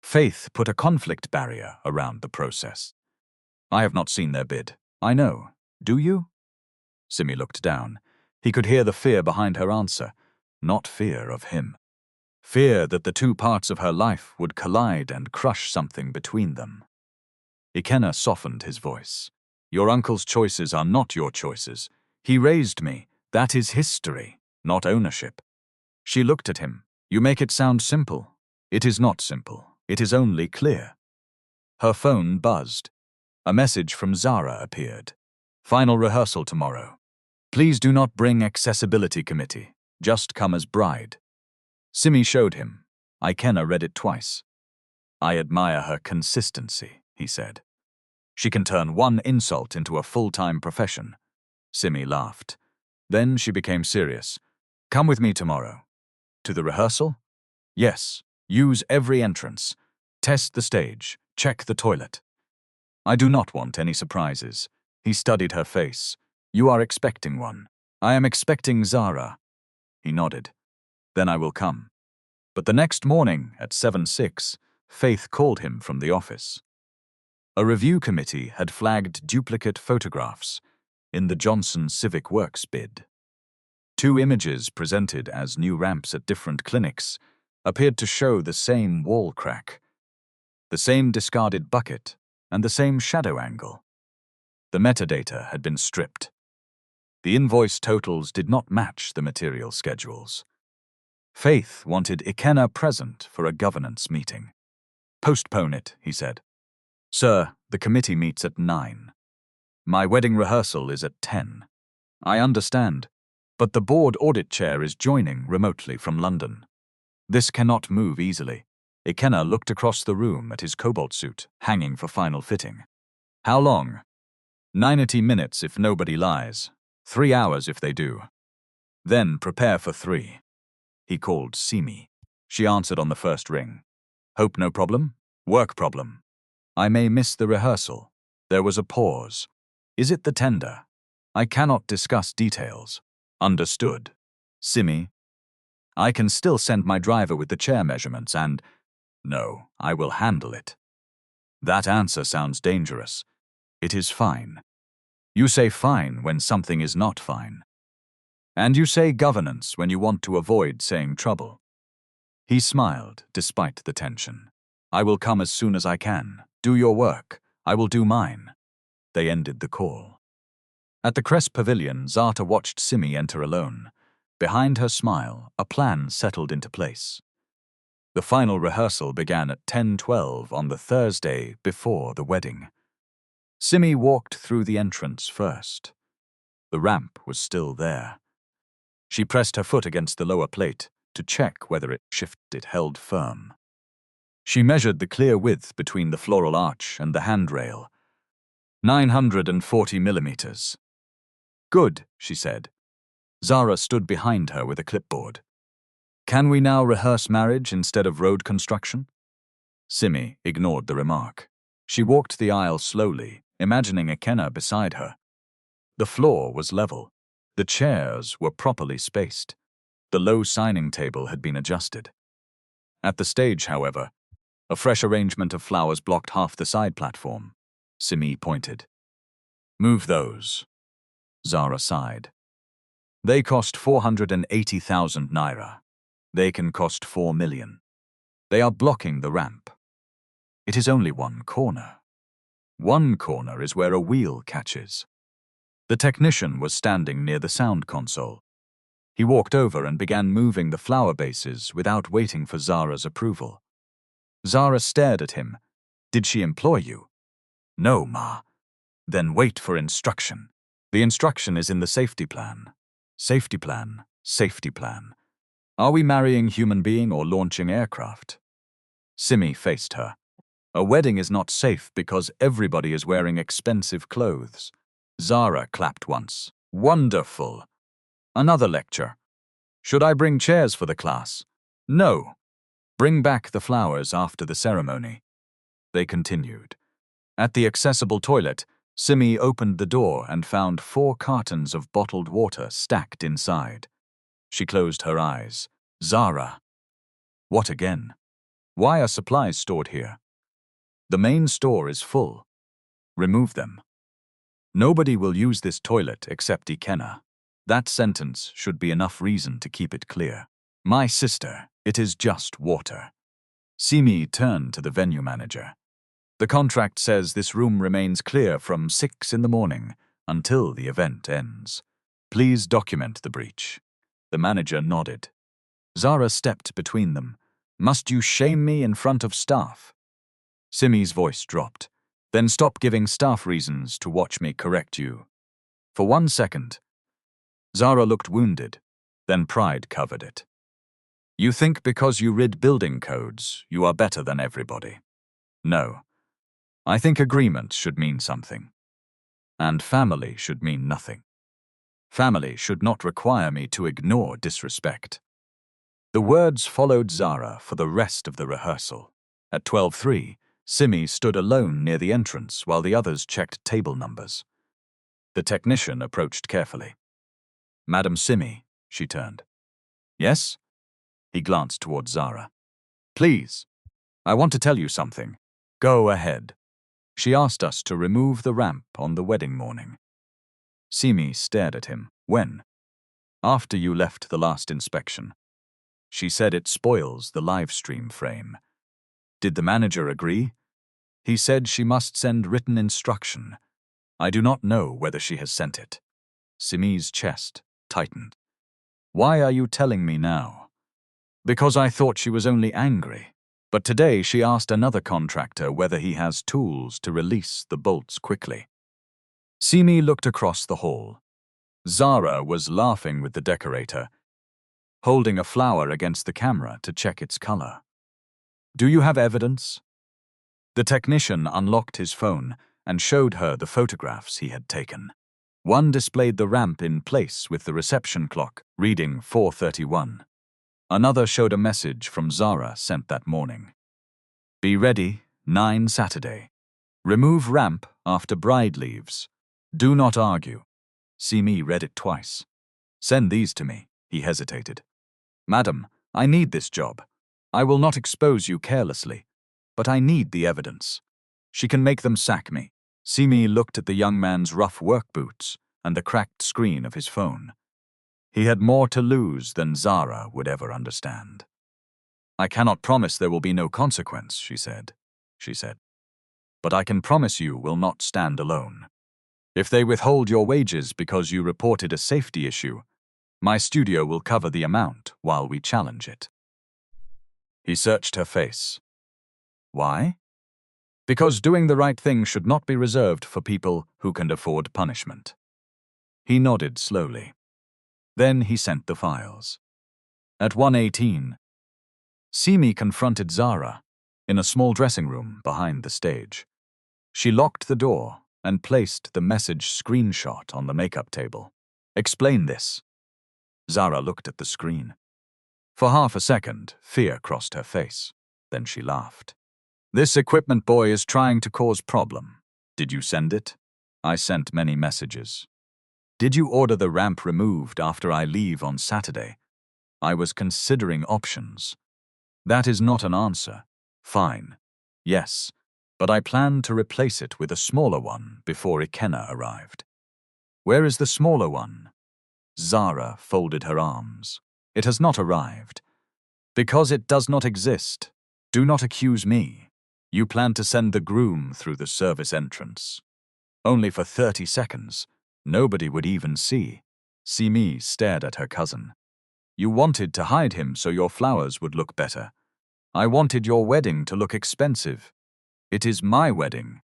Faith put a conflict barrier around the process. I have not seen their bid. I know. Do you? Simi looked down. He could hear the fear behind her answer, not fear of him. Fear that the two parts of her life would collide and crush something between them. Ikenna softened his voice. Your uncle's choices are not your choices. He raised me. That is history, not ownership. She looked at him. You make it sound simple. It is not simple. It is only clear. Her phone buzzed. A message from Zara appeared. Final rehearsal tomorrow. Please do not bring accessibility committee. Just come as bride. Simi showed him. Ikenna read it twice. I admire her consistency, he said. She can turn one insult into a full-time profession. Simi laughed. Then she became serious. Come with me tomorrow. To the rehearsal? Yes. Use every entrance. Test the stage. Check the toilet. I do not want any surprises. He studied her face. You are expecting one. I am expecting Zara. He nodded. Then I will come. But the next morning at 7:06, Faith called him from the office. A review committee had flagged duplicate photographs in the Johnson Civic Works bid. Two images presented as new ramps at different clinics appeared to show the same wall crack, the same discarded bucket, and the same shadow angle. The metadata had been stripped. The invoice totals did not match the material schedules. Faith wanted Ikenna present for a governance meeting. Postpone it, he said. Sir, the committee meets at 9. My wedding rehearsal is at 10. I understand, but the board audit chair is joining remotely from London. This cannot move easily. Ikenna looked across the room at his cobalt suit, hanging for final fitting. How long? 90 minutes if nobody lies. 3 hours if they do. Then prepare for 3. He called Simi. She answered on the first ring. Hope no problem? Work problem. I may miss the rehearsal. There was a pause. Is it the tender? I cannot discuss details. Understood. Simi. I can still send my driver with the chair measurements and… No, I will handle it. That answer sounds dangerous. It is fine. You say fine when something is not fine. And you say governance when you want to avoid saying trouble. He smiled, despite the tension. I will come as soon as I can. Do your work. I will do mine. They ended the call. At the Crest Pavilion, Zara watched Simi enter alone. Behind her smile, a plan settled into place. The final rehearsal began at 10:12 on the Thursday before the wedding. Simi walked through the entrance first. The ramp was still there. She pressed her foot against the lower plate to check whether it shifted held firm. She measured the clear width between the floral arch and the handrail. 940 millimeters. Good, she said. Zara stood behind her with a clipboard. Can we now rehearse marriage instead of road construction? Simi ignored the remark. She walked the aisle slowly, imagining Ikenna beside her. The floor was level. The chairs were properly spaced. The low signing table had been adjusted. At the stage, however, a fresh arrangement of flowers blocked half the side platform. Simi pointed. Move those. Zara sighed. They cost 480,000 naira. They can cost 4 million. They are blocking the ramp. It is only one corner. One corner is where a wheel catches. The technician was standing near the sound console. He walked over and began moving the flower bases without waiting for Zara's approval. Zara stared at him. Did she employ you? No, Ma. Then wait for instruction. The instruction is in the safety plan. Safety plan, safety plan. Are we marrying human being or launching aircraft? Simi faced her. A wedding is not safe because everybody is wearing expensive clothes. Zara clapped once. Wonderful. Another lecture. Should I bring chairs for the class? No. Bring back the flowers after the ceremony. they continued. At the accessible toilet, Simi opened the door and found 4 cartons of bottled water stacked inside. She closed her eyes. Zara. What again? Why are supplies stored here? The main store is full. Remove them. Nobody will use this toilet except Ikenna. That sentence should be enough reason to keep it clear. My sister, it is just water. Simi turned to the venue manager. The contract says this room remains clear from 6 in the morning until the event ends. Please document the breach. The manager nodded. Zara stepped between them. Must you shame me in front of staff? Simi's voice dropped. Then stop giving staff reasons to watch me correct you. For 1 second. Zara looked wounded, then pride covered it. You think because you read building codes, you are better than everybody. No. I think agreement should mean something. And family should mean nothing. Family should not require me to ignore disrespect. The words followed Zara for the rest of the rehearsal. At 12:03, Simi stood alone near the entrance while the others checked table numbers. The technician approached carefully. Madam Simi, she turned. Yes? He glanced toward Zara. Please, I want to tell you something. Go ahead. She asked us to remove the ramp on the wedding morning. Simi stared at him. When? After you left the last inspection. She said it spoils the live stream frame. Did the manager agree? He said she must send written instruction. I do not know whether she has sent it. Simi's chest tightened. Why are you telling me now? Because I thought she was only angry. But today she asked another contractor whether he has tools to release the bolts quickly. Simi looked across the hall. Zara was laughing with the decorator, holding a flower against the camera to check its color. Do you have evidence? The technician unlocked his phone and showed her the photographs he had taken. One displayed the ramp in place with the reception clock reading 4:31. Another showed a message from Zara sent that morning. Be ready, 9 Saturday. Remove ramp after bride leaves. Do not argue. Simi read it twice. Send these to me, he hesitated. Madam, I need this job. I will not expose you carelessly, but I need the evidence. She can make them sack me. Simi looked at the young man's rough work boots and the cracked screen of his phone. He had more to lose than Zara would ever understand. I cannot promise there will be no consequence, she said. But I can promise you will not stand alone. If they withhold your wages because you reported a safety issue, my studio will cover the amount while we challenge it. He searched her face. Why? Because doing the right thing should not be reserved for people who can afford punishment. He nodded slowly. Then he sent the files. At 1:18, Simi confronted Zara in a small dressing room behind the stage. She locked the door and placed the message screenshot on the makeup table. Explain this. Zara looked at the screen. For half a second, fear crossed her face. Then she laughed. This equipment boy is trying to cause problem. Did you send it? I sent many messages. Did you order the ramp removed after I leave on Saturday? I was considering options. That is not an answer. Fine. Yes, but I planned to replace it with a smaller one before Ikenna arrived. Where is the smaller one? Zara folded her arms. It has not arrived. Because it does not exist. Do not accuse me. You plan to send the groom through the service entrance. Only for 30 seconds. Nobody would even see. Simi stared at her cousin. You wanted to hide him so your flowers would look better. I wanted your wedding to look expensive. It is my wedding,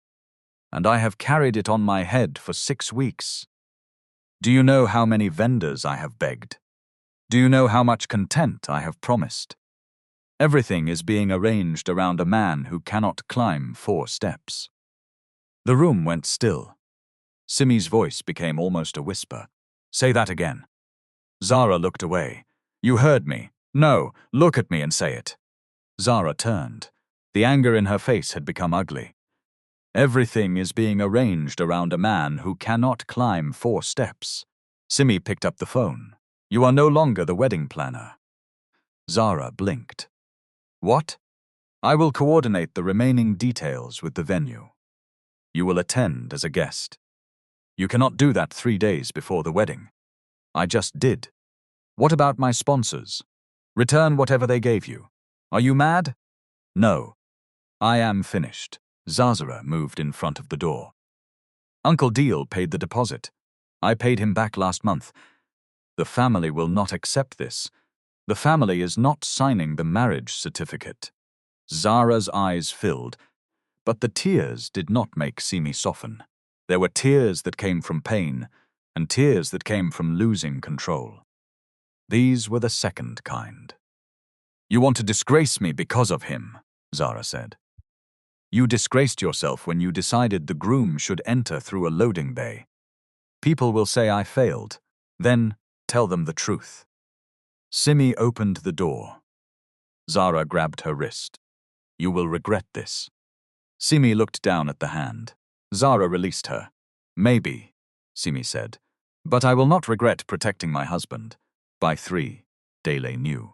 and I have carried it on my head for 6 weeks. Do you know how many vendors I have begged? Do you know how much content I have promised? Everything is being arranged around a man who cannot climb 4 steps. The room went still. Simi's voice became almost a whisper. Say that again. Zara looked away. You heard me. No, look at me and say it. Zara turned. The anger in her face had become ugly. Everything is being arranged around a man who cannot climb 4 steps. Simi picked up the phone. You are no longer the wedding planner. Zara blinked. What? I will coordinate the remaining details with the venue. You will attend as a guest. You cannot do that 3 days before the wedding. I just did. What about my sponsors? Return whatever they gave you. Are you mad? No. I am finished. Zazara moved in front of the door. Uncle Deal paid the deposit. I paid him back last month. The family will not accept this. The family is not signing the marriage certificate. Zara's eyes filled, but the tears did not make Simi soften. There were tears that came from pain, and tears that came from losing control. These were the second kind. You want to disgrace me because of him, Zara said. You disgraced yourself when you decided the groom should enter through a loading bay. People will say I failed. Then tell them the truth. Simi opened the door. Zara grabbed her wrist. You will regret this. Simi looked down at the hand. Zara released her. Maybe, Simi said, but I will not regret protecting my husband. By 3, Dele knew.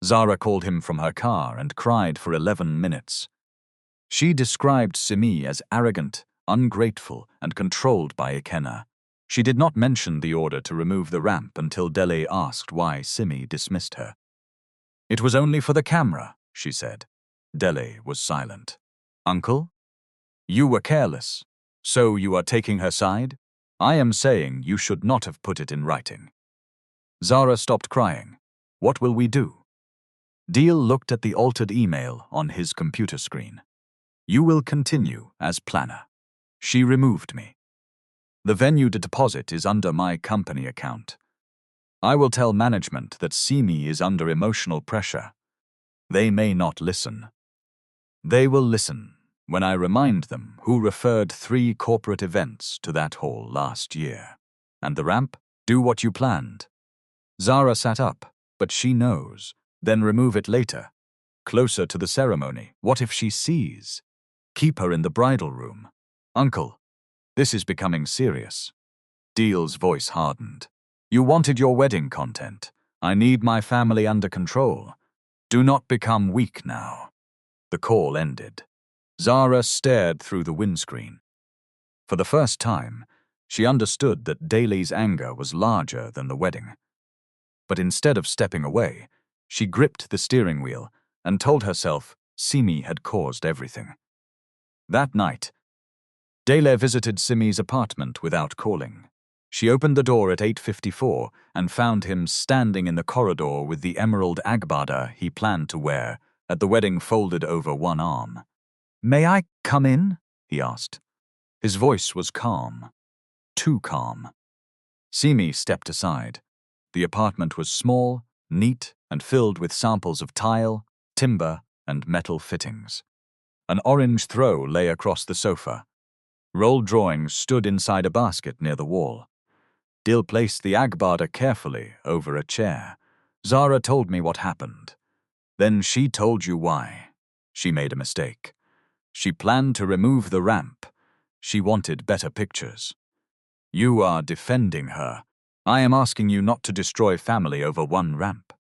Zara called him from her car and cried for 11 minutes. She described Simi as arrogant, ungrateful, and controlled by Ikenna. She did not mention the order to remove the ramp until Dele asked why Simi dismissed her. It was only for the camera, she said. Dele was silent. Uncle? You were careless. So you are taking her side? I am saying you should not have put it in writing. Zara stopped crying. What will we do? Deal looked at the altered email on his computer screen. You will continue as planner. She removed me. The venue deposit is under my company account. I will tell management that Simi is under emotional pressure. They may not listen. They will listen when I remind them who referred 3 corporate events to that hall last year. And the ramp? Do what you planned. Zara sat up, but she knows. Then remove it later. Closer to the ceremony. What if she sees? Keep her in the bridal room. Uncle, this is becoming serious. Deal's voice hardened. You wanted your wedding content. I need my family under control. Do not become weak now. The call ended. Zara stared through the windscreen. For the first time, she understood that Dele's anger was larger than the wedding. But instead of stepping away, she gripped the steering wheel and told herself Simi had caused everything. That night, Dele visited Simi's apartment without calling. She opened the door at 8:54 and found him standing in the corridor with the emerald agbada he planned to wear at the wedding folded over one arm. May I come in? He asked. His voice was calm. Too calm. Simi stepped aside. The apartment was small, neat, and filled with samples of tile, timber, and metal fittings. An orange throw lay across the sofa. Rolled drawings stood inside a basket near the wall. Dil placed the agbada carefully over a chair. Zara told me what happened. Then she told you why. She made a mistake. She planned to remove the ramp. She wanted better pictures. You are defending her. I am asking you not to destroy family over one ramp.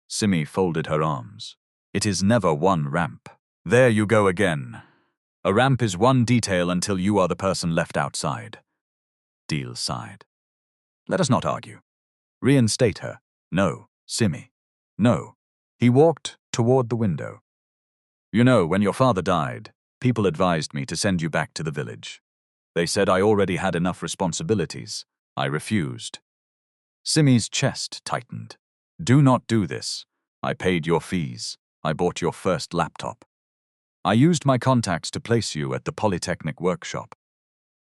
Simi folded her arms. It is never one ramp. There you go again. A ramp is one detail until you are the person left outside. Deal sighed. Let us not argue. Reinstate her. No, Simi. No. He walked toward the window. You know, when your father died, people advised me to send you back to the village. They said I already had enough responsibilities. I refused. Simi's chest tightened. Do not do this. I paid your fees. I bought your first laptop. I used my contacts to place you at the Polytechnic workshop.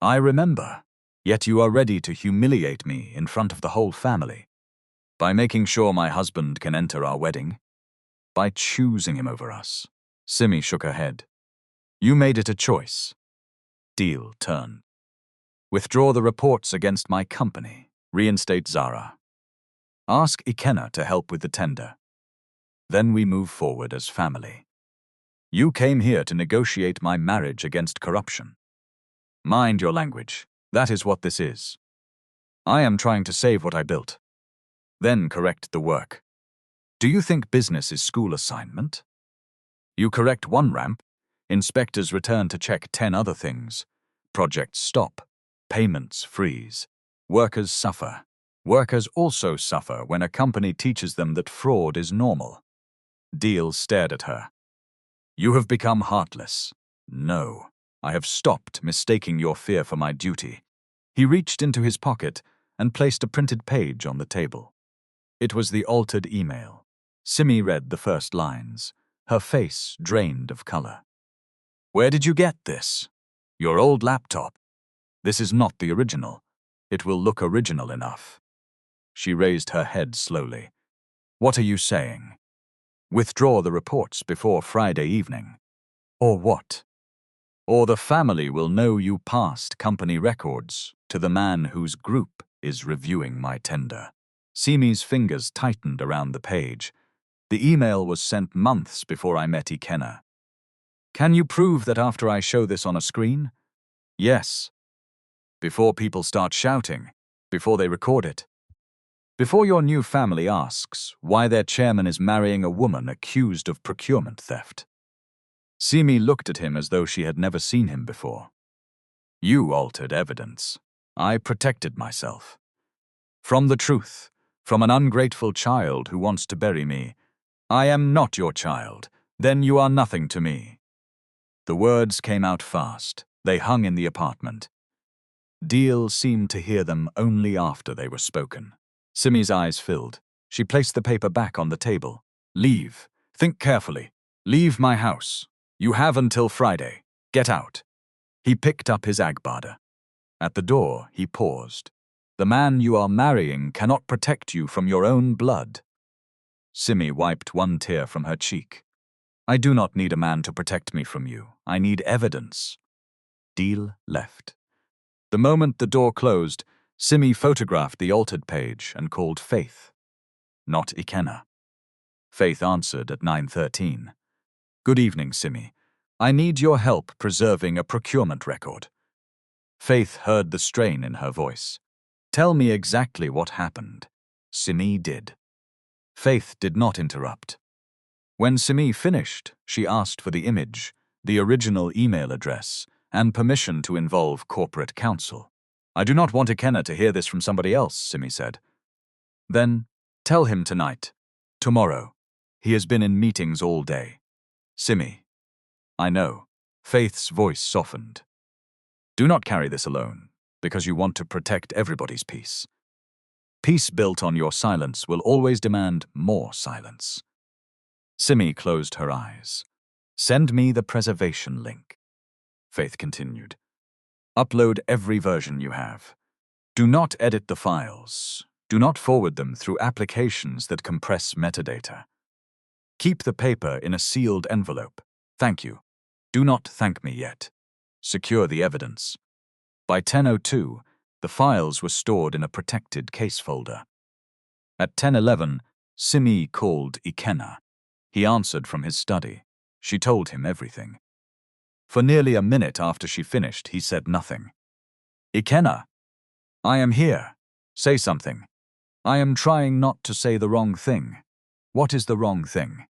I remember. Yet you are ready to humiliate me in front of the whole family. By making sure my husband can enter our wedding. By choosing him over us. Simi shook her head. You made it a choice. Deal turned. Withdraw the reports against my company. Reinstate Zara. Ask Ikenna to help with the tender. Then we move forward as family. You came here to negotiate my marriage against corruption. Mind your language. That is what this is. I am trying to save what I built. Then correct the work. Do you think business is school assignment? You correct one ramp, inspectors return to check 10 other things. Projects stop. Payments freeze. Workers suffer. Workers also suffer when a company teaches them that fraud is normal. Deal stared at her. You have become heartless. No, I have stopped mistaking your fear for my duty. He reached into his pocket and placed a printed page on the table. It was the altered email. Simi read the first lines, her face drained of color. Where did you get this? Your old laptop. This is not the original. It will look original enough. She raised her head slowly. What are you saying? Withdraw the reports before Friday evening. Or what? Or the family will know you passed company records to the man whose group is reviewing my tender. Simi's fingers tightened around the page. The email was sent months before I met Ikenna. Can you prove that after I show this on a screen? Yes. Before people start shouting, before they record it. Before your new family asks why their chairman is marrying a woman accused of procurement theft. Simi looked at him as though she had never seen him before. You altered evidence. I protected myself. From the truth, from an ungrateful child who wants to bury me. I am not your child. Then you are nothing to me. The words came out fast. They hung in the apartment. Deal seemed to hear them only after they were spoken. Simi's eyes filled. She placed the paper back on the table. Leave. Think carefully. Leave my house. You have until Friday. Get out. He picked up his agbada. At the door, he paused. The man you are marrying cannot protect you from your own blood. Simi wiped one tear from her cheek. I do not need a man to protect me from you. I need evidence. Deal left. The moment the door closed, Simi photographed the altered page and called Faith, not Ikenna. Faith answered at 9:13. Good evening, Simi. I need your help preserving a procurement record. Faith heard the strain in her voice. Tell me exactly what happened. Simi did. Faith did not interrupt. When Simi finished, she asked for the image, the original email address, and permission to involve corporate counsel. I do not want Ikenna to hear this from somebody else, Simi said. Then, tell him tonight. Tomorrow. He has been in meetings all day. Simi. I know. Faith's voice softened. Do not carry this alone, because you want to protect everybody's peace. Peace built on your silence will always demand more silence. Simi closed her eyes. Send me the preservation link. Faith continued. Upload every version you have. Do not edit the files. Do not forward them through applications that compress metadata. Keep the paper in a sealed envelope. Thank you. Do not thank me yet. Secure the evidence. By 10:02, the files were stored in a protected case folder. At 10:11, Simi called Ikenna. He answered from his study. She told him everything. For nearly a minute after she finished, he said nothing. Ikenna, I am here. Say something. I am trying not to say the wrong thing. What is the wrong thing?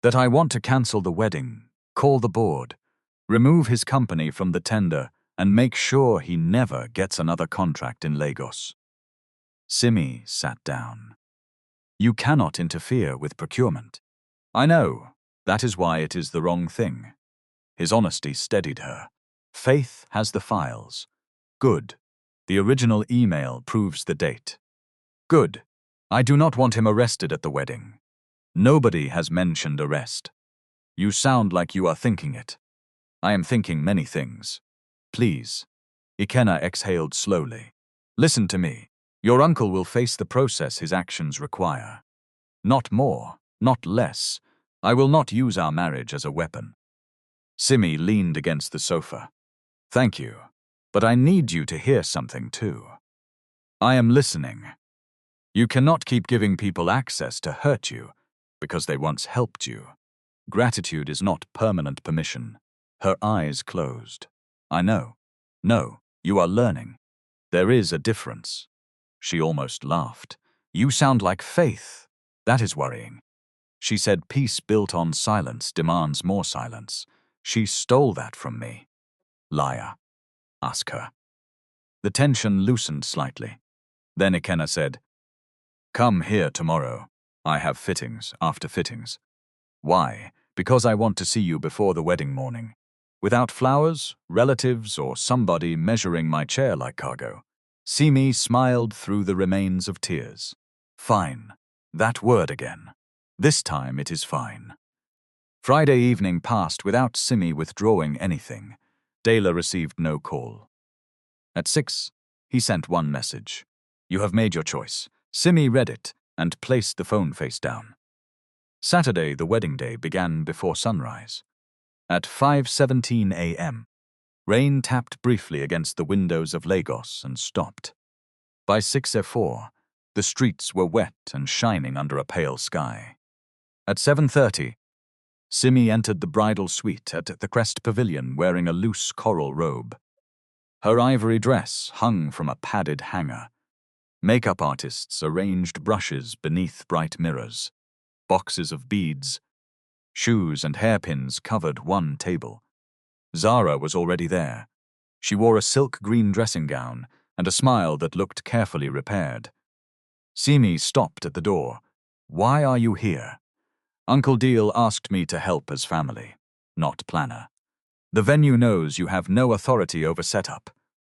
That I want to cancel the wedding, call the board, remove his company from the tender, and make sure he never gets another contract in Lagos. Simi sat down. You cannot interfere with procurement. I know. That is why it is the wrong thing. His honesty steadied her. Faith has the files. Good. The original email proves the date. Good. I do not want him arrested at the wedding. Nobody has mentioned arrest. You sound like you are thinking it. I am thinking many things. Please. Ikenna exhaled slowly. Listen to me. Your uncle will face the process his actions require. Not more, not less. I will not use our marriage as a weapon. Simi leaned against the sofa. Thank you, but I need you to hear something too. I am listening. You cannot keep giving people access to hurt you because they once helped you. Gratitude is not permanent permission. Her eyes closed. I know. No, you are learning. There is a difference. She almost laughed. You sound like Faith. That is worrying. She said peace built on silence demands more silence. She stole that from me. Liar. Ask her. The tension loosened slightly. Then Ikenna said, Come here tomorrow. I have fittings after fittings. Why? Because I want to see you before the wedding morning. Without flowers, relatives, or somebody measuring my chair like cargo. Simi smiled through the remains of tears. Fine. That word again. This time it is fine. Friday evening passed without Simi withdrawing anything. Dela received no call. At 6, he sent one message. You have made your choice. Simi read it and placed the phone face down. Saturday, the wedding day, began before sunrise. At 5:17 a.m., rain tapped briefly against the windows of Lagos and stopped. By 6:04, the streets were wet and shining under a pale sky. At 7:30, Simi entered the bridal suite at the Crest Pavilion wearing a loose coral robe. Her ivory dress hung from a padded hanger. Makeup artists arranged brushes beneath bright mirrors. Boxes of beads, shoes and hairpins covered one table. Zara was already there. She wore a silk green dressing gown and a smile that looked carefully repaired. Simi stopped at the door. Why are you here? Uncle Deal asked me to help as family, not planner. The venue knows you have no authority over setup.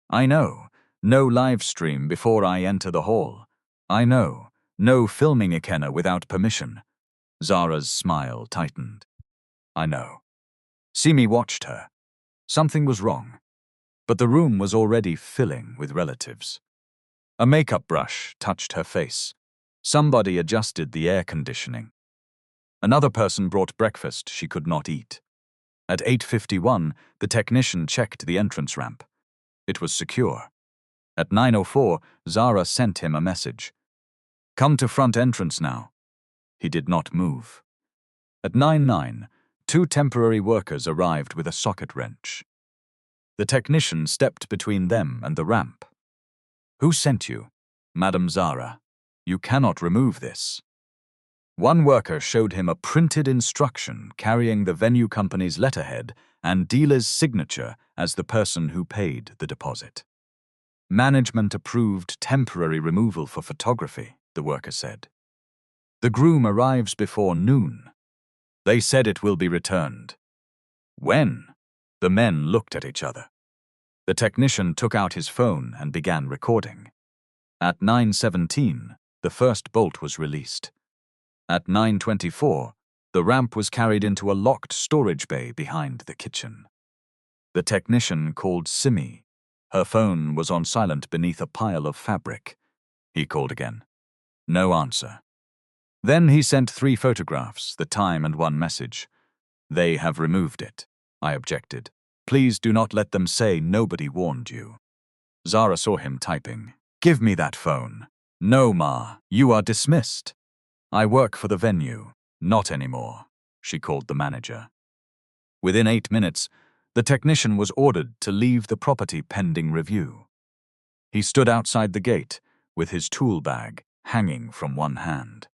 I know. No live stream before I enter the hall. I know. No filming Ikenna without permission. Zara's smile tightened. I know. Simi watched her. Something was wrong. But the room was already filling with relatives. A makeup brush touched her face. Somebody adjusted the air conditioning. Another person brought breakfast she could not eat. At 8:51, the technician checked the entrance ramp. It was secure. At 9:04, Zara sent him a message. Come to front entrance now. He did not move. At 9:09, 2 temporary workers arrived with a socket wrench. The technician stepped between them and the ramp. Who sent you? Madam Zara. You cannot remove this. One worker showed him a printed instruction carrying the venue company's letterhead and dealer's signature as the person who paid the deposit. Management approved temporary removal for photography, the worker said. The groom arrives before noon. They said it will be returned. When? The men looked at each other. The technician took out his phone and began recording. At 9:17, the first bolt was released. At 9:24, the ramp was carried into a locked storage bay behind the kitchen. The technician called Simi. Her phone was on silent beneath a pile of fabric. He called again. No answer. Then he sent 3 photographs, the time and one message. They have removed it, I objected. Please do not let them say nobody warned you. Zara saw him typing. Give me that phone. No, Ma, you are dismissed. I work for the venue. Not anymore, she called the manager. Within 8 minutes, the technician was ordered to leave the property pending review. He stood outside the gate with his tool bag hanging from one hand.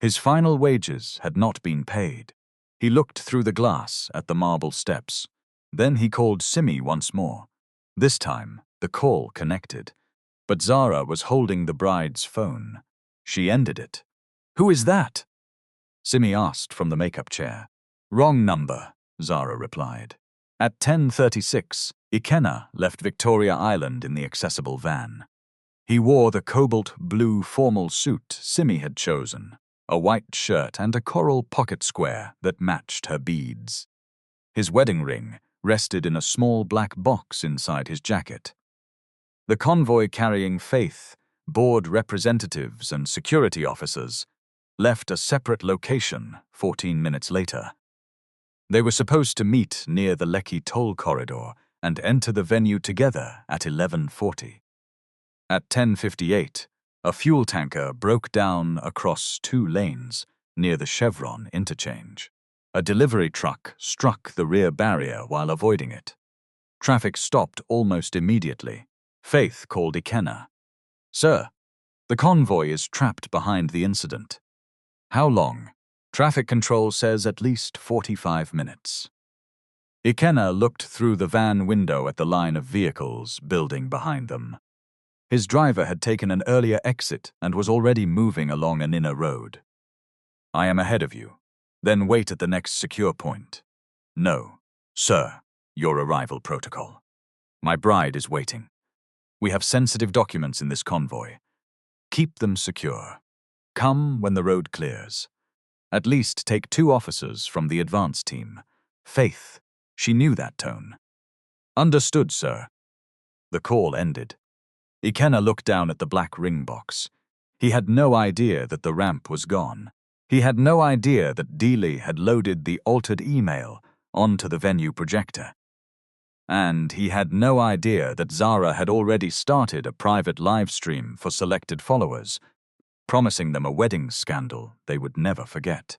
His final wages had not been paid. He looked through the glass at the marble steps. Then he called Simi once more. This time, the call connected. But Zara was holding the bride's phone. She ended it. Who is that? Simi asked from the makeup chair. Wrong number, Zara replied. At 10:36, Ikenna left Victoria Island in the accessible van. He wore the cobalt blue formal suit Simi had chosen, a white shirt and a coral pocket square that matched her beads. His wedding ring rested in a small black box inside his jacket. The convoy carrying Faith, board representatives and security officers left a separate location 14 minutes later. They were supposed to meet near the Lekki toll corridor and enter the venue together at 11:40. At 10:58, a fuel tanker broke down across 2 lanes near the Chevron interchange. A delivery truck struck the rear barrier while avoiding it. Traffic stopped almost immediately. Faith called Ikenna. "Sir, the convoy is trapped behind the incident." "How long?" "Traffic control says at least 45 minutes. Ikenna looked through the van window at the line of vehicles building behind them. His driver had taken an earlier exit and was already moving along an inner road. "I am ahead of you. Then wait at the next secure point." "No, sir, your arrival protocol. My bride is waiting. We have sensitive documents in this convoy. Keep them secure. Come when the road clears. At least take 2 officers from the advance team." Faith, she knew that tone. "Understood, sir." The call ended. Ikenna looked down at the black ring box. He had no idea that the ramp was gone. He had no idea that Dealey had loaded the altered email onto the venue projector. And he had no idea that Zara had already started a private live stream for selected followers, promising them a wedding scandal they would never forget.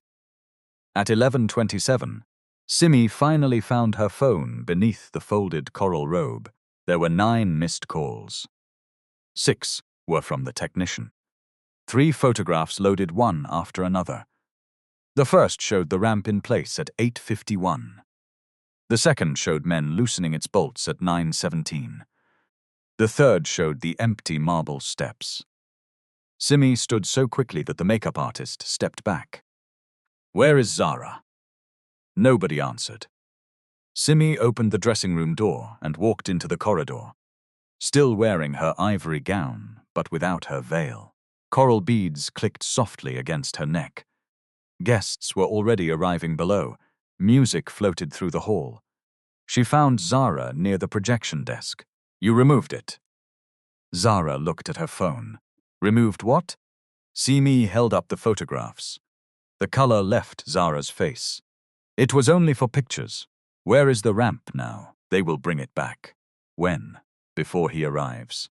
At 11:27, Simi finally found her phone beneath the folded coral robe. There were 9 missed calls. 6 were from the technician. 3 photographs loaded one after another. The first showed the ramp in place at 8:51. The second showed men loosening its bolts at 9:17. The third showed the empty marble steps. Simi stood so quickly that the makeup artist stepped back. "Where is Zara?" Nobody answered. Simi opened the dressing room door and walked into the corridor, still wearing her ivory gown, but without her veil. Coral beads clicked softly against her neck. Guests were already arriving below. Music floated through the hall. She found Zara near the projection desk. "You removed it." Zara looked at her phone. "Removed what?" Simi held up the photographs. The color left Zara's face. "It was only for pictures. Where is the ramp now? They will bring it back." "When?" "Before he arrives."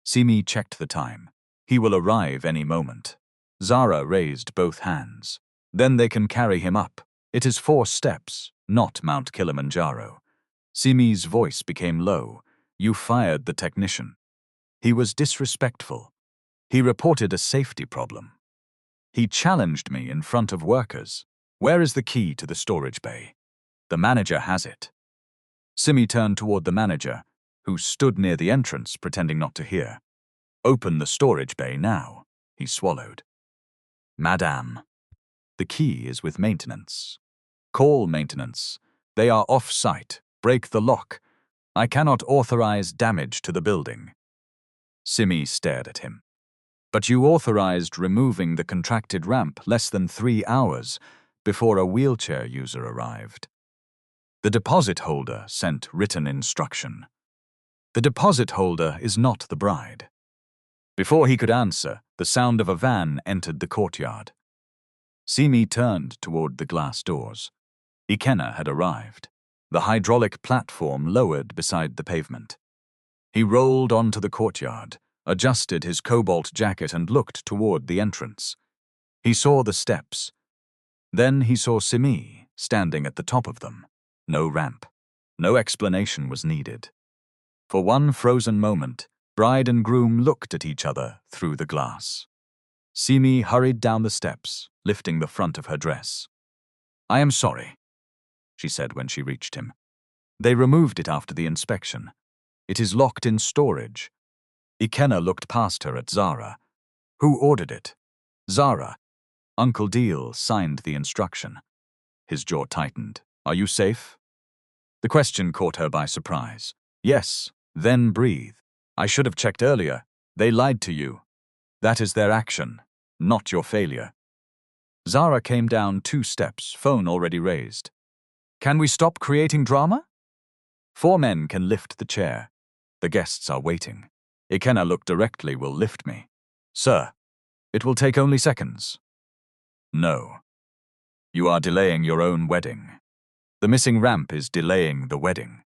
Simi checked the time. "He will arrive any moment." Zara raised both hands. "Then they can carry him up. It is 4 steps, not Mount Kilimanjaro." Simi's voice became low. "You fired the technician. He was disrespectful. He reported a safety problem. He challenged me in front of workers. Where is the key to the storage bay?" "The manager has it." Simi turned toward the manager, who stood near the entrance pretending not to hear. "Open the storage bay now." He swallowed. "Madame, the key is with maintenance. Call maintenance. They are off-site. Break the lock. I cannot authorize damage to the building." Simi stared at him. "But you authorized removing the contracted ramp less than 3 hours before a wheelchair user arrived." "The deposit holder sent written instruction." "The deposit holder is not the bride." Before he could answer, the sound of a van entered the courtyard. Simi turned toward the glass doors. Ikenna had arrived. The hydraulic platform lowered beside the pavement. He rolled onto the courtyard, adjusted his cobalt jacket and looked toward the entrance. He saw the steps. Then he saw Simi standing at the top of them. No ramp. No explanation was needed. For one frozen moment, bride and groom looked at each other through the glass. Simi hurried down the steps, lifting the front of her dress. "I am sorry," she said when she reached him. "They removed it after the inspection. It is locked in storage." Ikenna looked past her at Zara. "Who ordered it?" "Zara." Uncle Deal signed the instruction. His jaw tightened. "Are you safe?" The question caught her by surprise. "Yes." Then breathe. "I should have checked earlier. They lied to you. That is their action, not your failure." Zara came down 2 steps, phone already raised. "Can we stop creating drama?" 4 men can lift the chair. The guests are waiting. Ikenna looked directly. "Will lift me." "Sir, it will take only seconds." "No. You are delaying your own wedding. The missing ramp is delaying the wedding."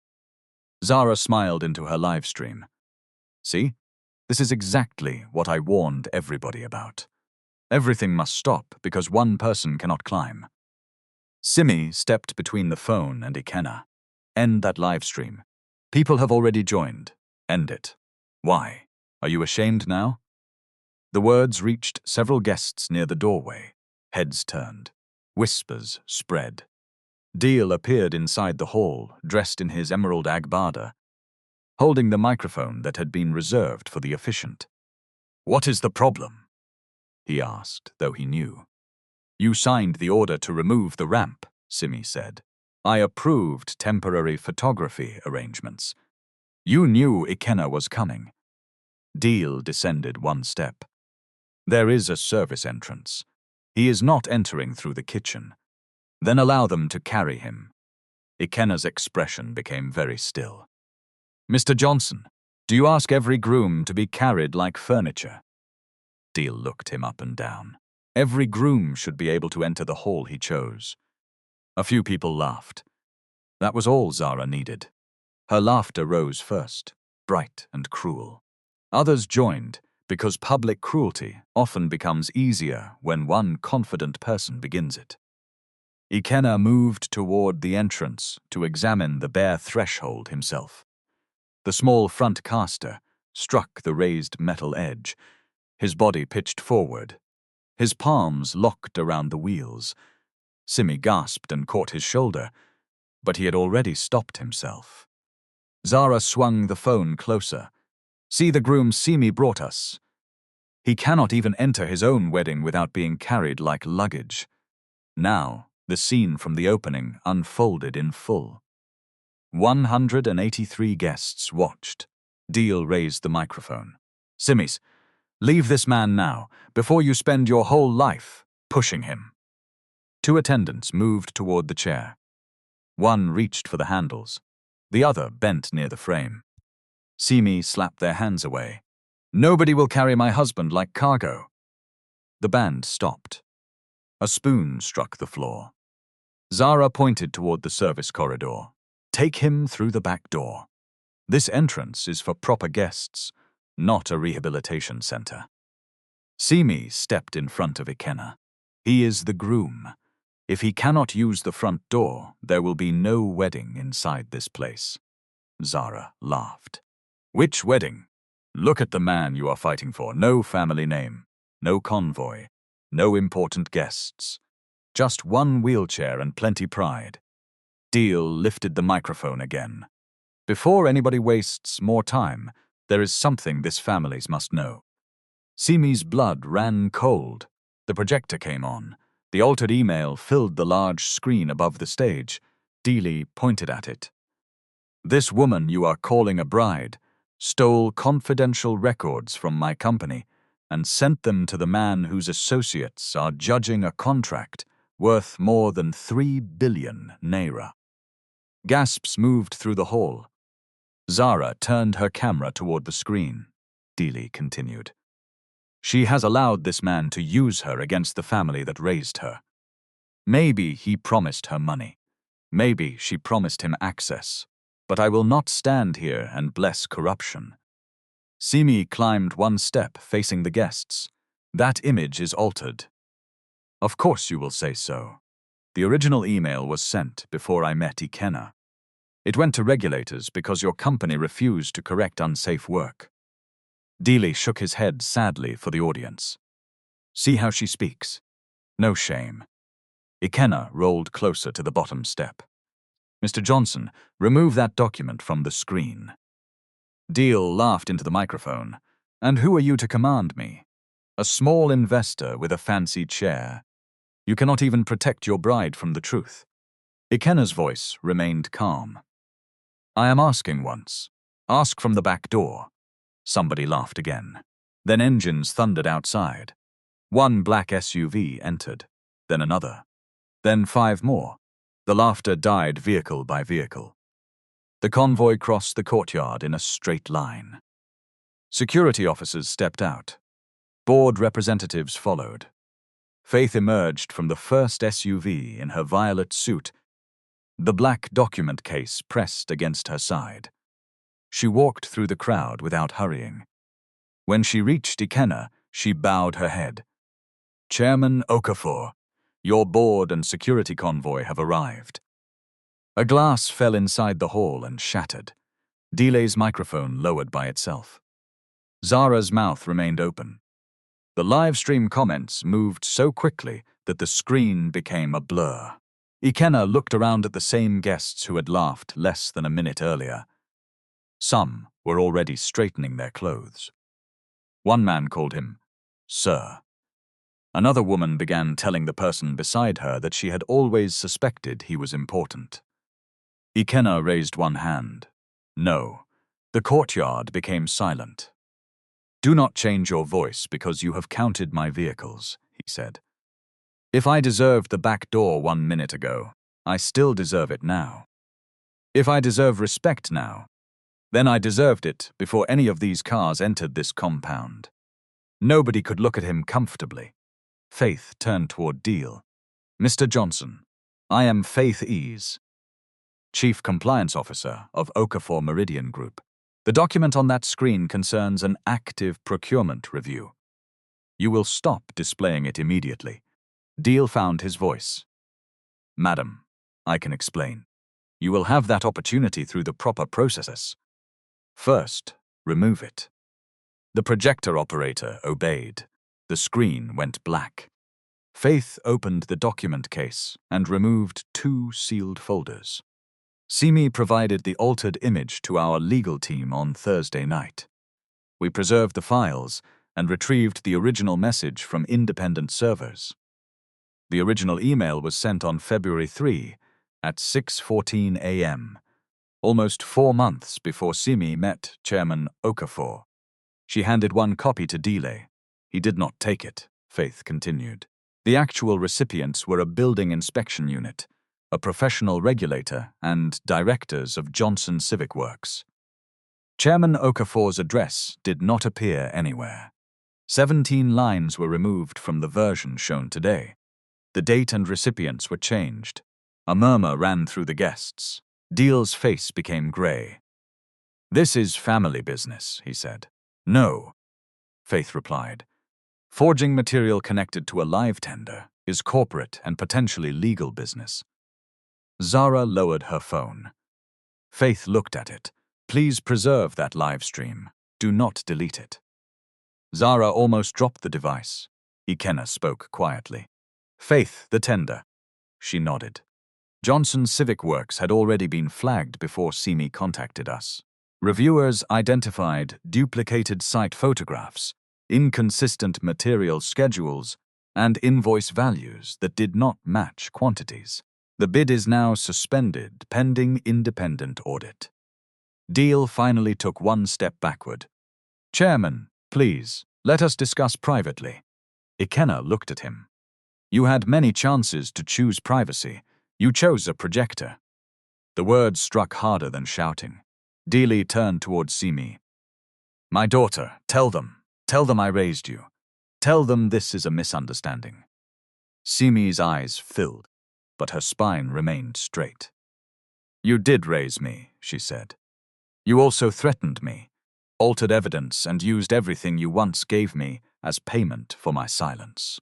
Zara smiled into her live stream. "See? This is exactly what I warned everybody about. Everything must stop because one person cannot climb." Simi stepped between the phone and Ikenna. End that live stream. People have already joined. End it. Why? Are you ashamed now? The words reached several guests near the doorway. Heads turned. Whispers spread. Deal appeared inside the hall, dressed in his emerald agbada, holding the microphone that had been reserved for the officiant. "What is the problem?" he asked, though he knew. "You signed the order to remove the ramp," Simi said. "I approved temporary photography arrangements. You knew Ikenna was coming." Deal descended one step. "There is a service entrance. He is not entering through the kitchen. Then allow them to carry him." Ikenna's expression became very still. "Mr. Johnson, do you ask every groom to be carried like furniture?" Deal looked him up and down. Every groom should be able to enter the hall he chose. A few people laughed. That was all Zara needed. Her laughter rose first, bright and cruel. Others joined, because public cruelty often becomes easier when one confident person begins it. Ikenna moved toward the entrance to examine the bare threshold himself. The small front caster struck the raised metal edge, his body pitched forward, his palms locked around the wheels. Simi gasped and caught his shoulder, but he had already stopped himself. Zara swung the phone closer. "See the groom Simi brought us. He cannot even enter his own wedding without being carried like luggage." Now, the scene from the opening unfolded in full. 183 guests watched. Deal raised the microphone. "Simis, leave this man now, before you spend your whole life pushing him." Two attendants moved toward the chair. One reached for the handles. The other bent near the frame. Simi slapped their hands away. "Nobody will carry my husband like cargo." The band stopped. A spoon struck the floor. Zara pointed toward the service corridor. "Take him through the back door. This entrance is for proper guests, not a rehabilitation center." Simi stepped in front of Ikenna. "He is the groom. If he cannot use the front door, there will be no wedding inside this place." Zara laughed. "Which wedding? Look at the man you are fighting for. No family name, no convoy, no important guests. Just one wheelchair and plenty pride." Deal lifted the microphone again. "Before anybody wastes more time, there is something this family must know." Simi's blood ran cold. The projector came on. The altered email filled the large screen above the stage. Dealey pointed at it. "This woman you are calling a bride stole confidential records from my company and sent them to the man whose associates are judging a contract worth more than 3 billion naira." Gasps moved through the hall. Zara turned her camera toward the screen. Dealey continued. "She has allowed this man to use her against the family that raised her. Maybe he promised her money. Maybe she promised him access. But I will not stand here and bless corruption." Simi climbed one step, facing the guests. "That image is altered." "Of course you will say so. The original email was sent before I met Ikenna. It went to regulators because your company refused to correct unsafe work." Dealey shook his head sadly for the audience. "See how she speaks. No shame." Ikenna rolled closer to the bottom step. "Mr. Johnson, remove that document from the screen." Deal laughed into the microphone. "And who are you to command me? A small investor with a fancy chair. You cannot even protect your bride from the truth." Ikenna's voice remained calm. "I am asking once. Ask from the back door." Somebody laughed again. Then engines thundered outside. One black SUV entered, then another, then 5 more. The laughter died vehicle by vehicle. The convoy crossed the courtyard in a straight line. Security officers stepped out. Board representatives followed. Faith emerged from the first SUV in her violet suit, the black document case pressed against her side. She walked through the crowd without hurrying. When she reached Ikenna, she bowed her head. "Chairman Okafor, Your board and security convoy have arrived. A glass fell inside the hall and shattered. Delay's microphone lowered by itself. Zara's mouth remained open. The live stream comments moved so quickly that the screen became a blur. Ikenna looked around at the same guests who had laughed less than a minute earlier. Some were already straightening their clothes. One man called him Sir. Another woman began telling the person beside her that she had always suspected he was important. Ikenna raised one hand. No. The courtyard became silent. Do not change your voice because you have counted my vehicles, he said. If I deserved the back door 1 minute ago, I still deserve it now. If I deserve respect now, then I deserved it before any of these cars entered this compound. Nobody could look at him comfortably. Faith turned toward Deal. Mr. Johnson, I am Faith Ease, Chief Compliance Officer of Okafor Meridian Group. The document on that screen concerns an active procurement review. You will stop displaying it immediately. Deal found his voice. Madam, I can explain. You will have that opportunity through the proper processes. First, remove it. The projector operator obeyed. The screen went black. Faith opened the document case and removed 2 sealed folders. Simi provided the altered image to our legal team on Thursday night. We preserved the files and retrieved the original message from independent servers. The original email was sent on February 3 at 6:14 a.m., almost 4 months before Simi met Chairman Okafor. She handed one copy to Delay. He did not take it, Faith continued. The actual recipients were a building inspection unit, a professional regulator, and directors of Johnson Civic Works. Chairman Okafor's address did not appear anywhere. 17 lines were removed from the version shown today. The date and recipients were changed. A murmur ran through the guests. Deal's face became gray. This is family business, he said. No, Faith replied. Forging material connected to a live tender is corporate and potentially legal business. Zara lowered her phone. Faith looked at it. Please preserve that live stream. Do not delete it. Zara almost dropped the device. Ikenna spoke quietly. Faith, the tender. She nodded. Johnson Civic Works had already been flagged before Simi contacted us. Reviewers identified duplicated site photographs, inconsistent material schedules, and invoice values that did not match quantities. The bid is now suspended pending independent audit. Deal finally took one step backward. Chairman, please, let us discuss privately. Ikenna looked at him. You had many chances to choose privacy. You chose a projector. The words struck harder than shouting. Dealey turned towards Simi. My daughter, tell them I raised you. Tell them this is a misunderstanding. Simi's eyes filled, but her spine remained straight. You did raise me, she said. You also threatened me, altered evidence, and used everything you once gave me as payment for my silence.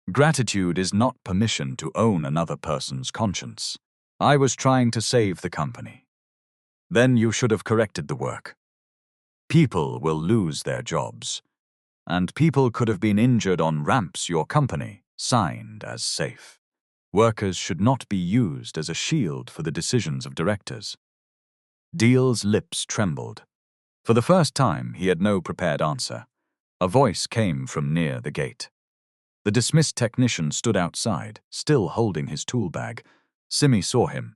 Gratitude is not permission to own another person's conscience. I was trying to save the company. Then you should have corrected the work. People will lose their jobs, and people could have been injured on ramps your company signed as safe. Workers should not be used as a shield for the decisions of directors. Deal's lips trembled. For the first time, he had no prepared answer. A voice came from near the gate. The dismissed technician stood outside, still holding his tool bag. Simi saw him.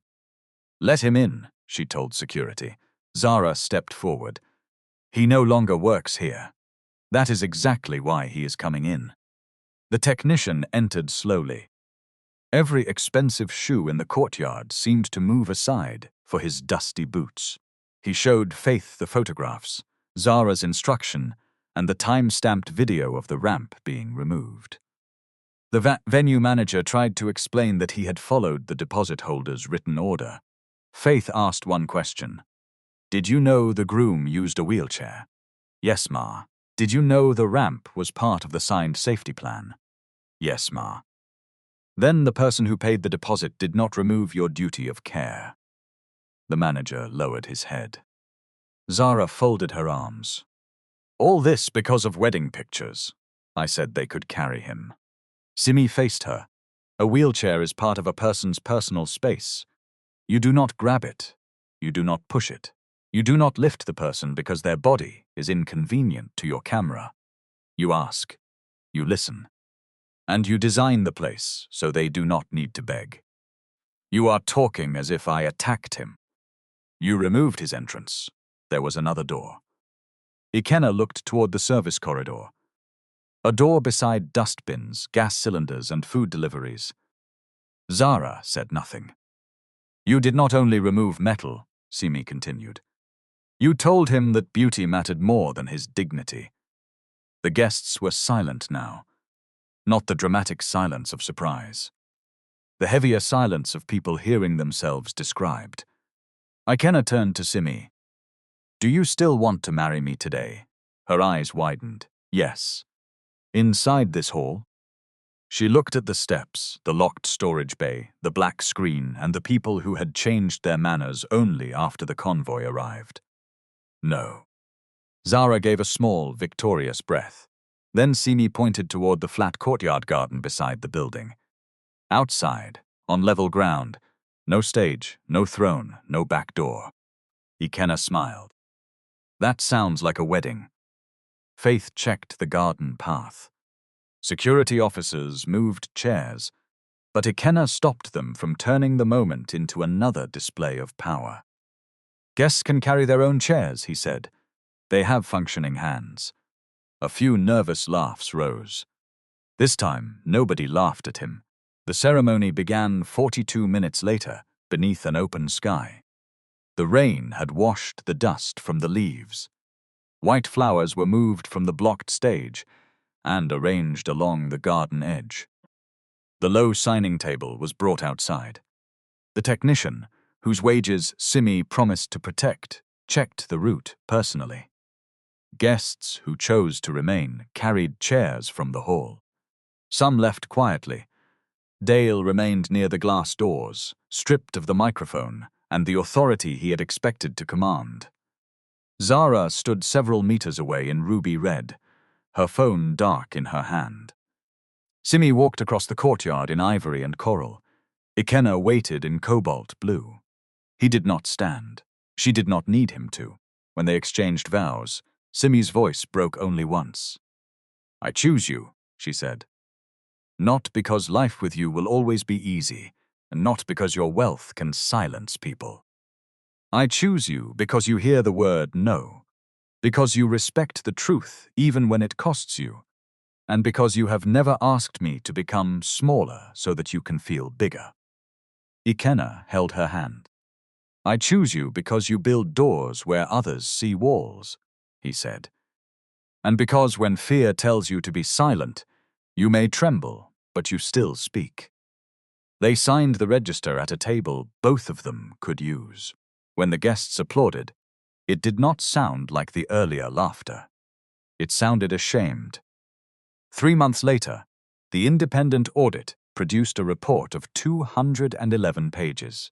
Let him in, she told security. Zara stepped forward. He no longer works here. That is exactly why he is coming in. The technician entered slowly. Every expensive shoe in the courtyard seemed to move aside for his dusty boots. He showed Faith the photographs, Zara's instruction, and the time-stamped video of the ramp being removed. The venue manager tried to explain that he had followed the deposit holder's written order. Faith asked one question. Did you know the groom used a wheelchair? Yes, Ma. Did you know the ramp was part of the signed safety plan? Yes, Ma. Then the person who paid the deposit did not remove your duty of care. The manager lowered his head. Zara folded her arms. All this because of wedding pictures. I said they could carry him. Simi faced her. A wheelchair is part of a person's personal space. You do not grab it. You do not push it. You do not lift the person because their body is inconvenient to your camera. You ask. You listen. And you design the place so they do not need to beg. You are talking as if I attacked him. You removed his entrance. There was another door. Ikenna looked toward the service corridor. A door beside dustbins, gas cylinders, and food deliveries. Zara said nothing. You did not only remove metal, Simi continued. You told him that beauty mattered more than his dignity. The guests were silent now, not the dramatic silence of surprise. The heavier silence of people hearing themselves described. Ikenna turned to Simi. Do you still want to marry me today? Her eyes widened. Yes. Inside this hall? She looked at the steps, the locked storage bay, the black screen, and the people who had changed their manners only after the convoy arrived. No. Zara gave a small, victorious breath. Then Simi pointed toward the flat courtyard garden beside the building. Outside, on level ground, no stage, no throne, no back door. Ikenna smiled. That sounds like a wedding. Faith checked the garden path. Security officers moved chairs, but Ikenna stopped them from turning the moment into another display of power. Guests can carry their own chairs, he said. They have functioning hands. A few nervous laughs rose. This time, nobody laughed at him. The ceremony began 42 minutes later, beneath an open sky. The rain had washed the dust from the leaves. White flowers were moved from the blocked stage and arranged along the garden edge. The low signing table was brought outside. The technician, whose wages Simi promised to protect, checked the route personally. Guests who chose to remain carried chairs from the hall. Some left quietly. Dale remained near the glass doors, stripped of the microphone and the authority he had expected to command. Zara stood several meters away in ruby red, her phone dark in her hand. Simi walked across the courtyard in ivory and coral. Ikenna waited in cobalt blue. He did not stand. She did not need him to. When they exchanged vows, Simi's voice broke only once. I choose you, she said. Not because life with you will always be easy, and not because your wealth can silence people. I choose you because you hear the word no, because you respect the truth even when it costs you, and because you have never asked me to become smaller so that you can feel bigger. Ikenna held her hand. I choose you because you build doors where others see walls, he said. And because when fear tells you to be silent, you may tremble, but you still speak. They signed the register at a table both of them could use. When the guests applauded, it did not sound like the earlier laughter. It sounded ashamed. 3 months later, the independent audit produced a report of 211 pages.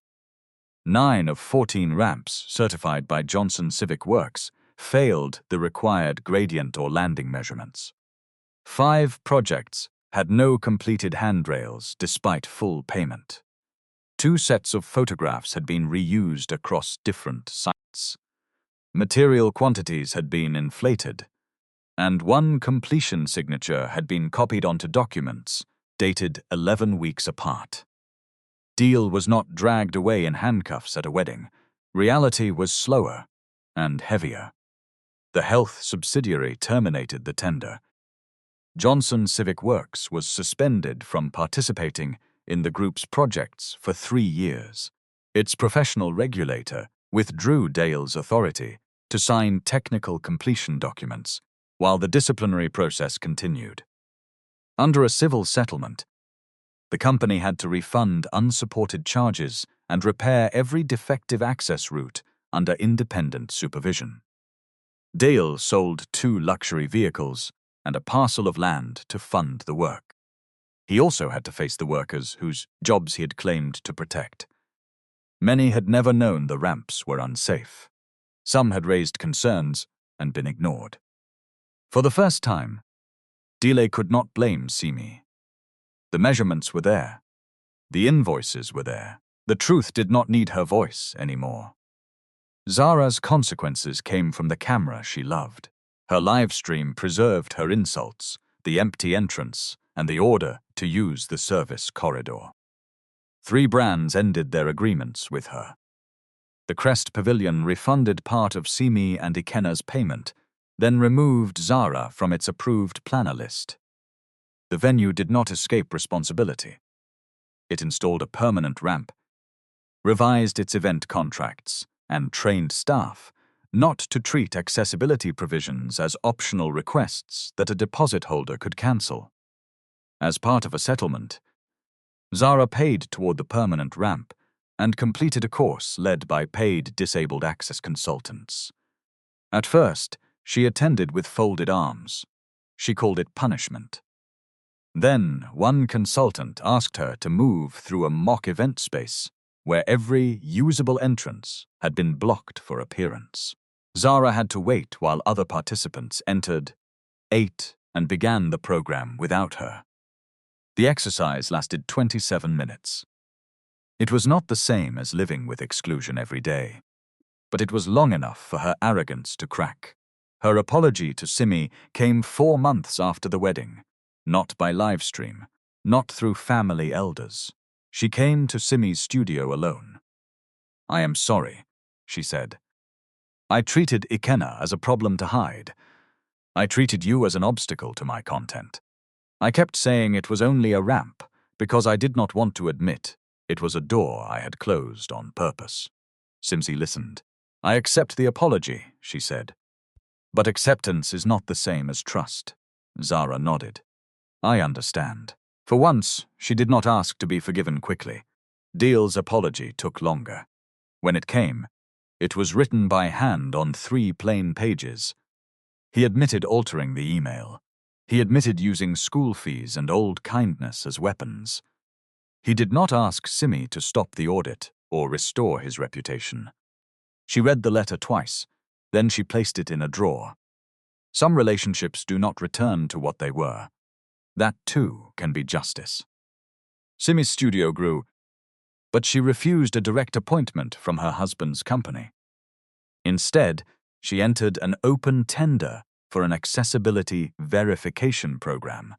9 of 14 ramps certified by Johnson Civic Works failed the required gradient or landing measurements. 5 projects had no completed handrails despite full payment. 2 sets of photographs had been reused across different sites. Material quantities had been inflated, and 1 completion signature had been copied onto documents dated 11 weeks apart. Deal was not dragged away in handcuffs at a wedding. Reality was slower and heavier. The health subsidiary terminated the tender. Johnson Civic Works was suspended from participating in the group's projects for 3 years. Its professional regulator withdrew Dale's authority to sign technical completion documents, while the disciplinary process continued. Under a civil settlement, the company had to refund unsupported charges and repair every defective access route under independent supervision. Dale sold 2 luxury vehicles and a parcel of land to fund the work. He also had to face the workers whose jobs he had claimed to protect. Many had never known the ramps were unsafe. Some had raised concerns and been ignored. For the first time, Dile could not blame Simi. The measurements were there. The invoices were there. The truth did not need her voice anymore. Zara's consequences came from the camera she loved. Her live stream preserved her insults, the empty entrance, and the order to use the service corridor. 3 brands ended their agreements with her. The Crest Pavilion refunded part of Simi and Ikenna's payment, then removed Zara from its approved planner list. The venue did not escape responsibility. It installed a permanent ramp, revised its event contracts, and trained staff not to treat accessibility provisions as optional requests that a deposit holder could cancel. As part of a settlement, Zara paid toward the permanent ramp and completed a course led by paid disabled access consultants. At first, she attended with folded arms. She called it punishment. Then, one consultant asked her to move through a mock event space where every usable entrance had been blocked for appearance. Zara had to wait while other participants entered, ate, and began the program without her. The exercise lasted 27 minutes. It was not the same as living with exclusion every day, but it was long enough for her arrogance to crack. Her apology to Simi came 4 months after the wedding, not by livestream, not through family elders. She came to Simi's studio alone. "I am sorry," she said. "I treated Ikenna as a problem to hide. I treated you as an obstacle to my content. I kept saying it was only a ramp because I did not want to admit it was a door I had closed on purpose." Simi listened. "I accept the apology," she said. "But acceptance is not the same as trust." Zara nodded. "I understand." For once, she did not ask to be forgiven quickly. Deal's apology took longer. When it came, it was written by hand on 3 plain pages. He admitted altering the email. He admitted using school fees and old kindness as weapons. He did not ask Simi to stop the audit or restore his reputation. She read the letter twice, then she placed it in a drawer. Some relationships do not return to what they were. That, too, can be justice. Simi's studio grew, but she refused a direct appointment from her husband's company. Instead, she entered an open tender for an accessibility verification program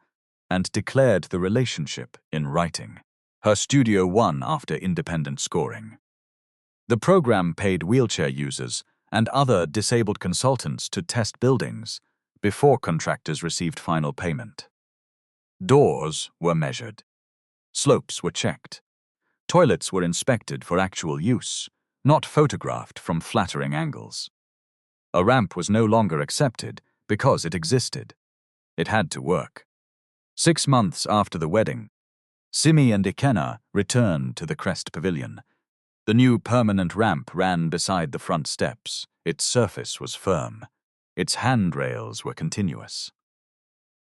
and declared the relationship in writing. Her studio won after independent scoring. The program paid wheelchair users and other disabled consultants to test buildings before contractors received final payment. Doors were measured. Slopes were checked. Toilets were inspected for actual use, not photographed from flattering angles. A ramp was no longer accepted because it existed. It had to work. 6 months after the wedding, Simi and Ikenna returned to the Crest Pavilion. The new permanent ramp ran beside the front steps. Its surface was firm. Its handrails were continuous.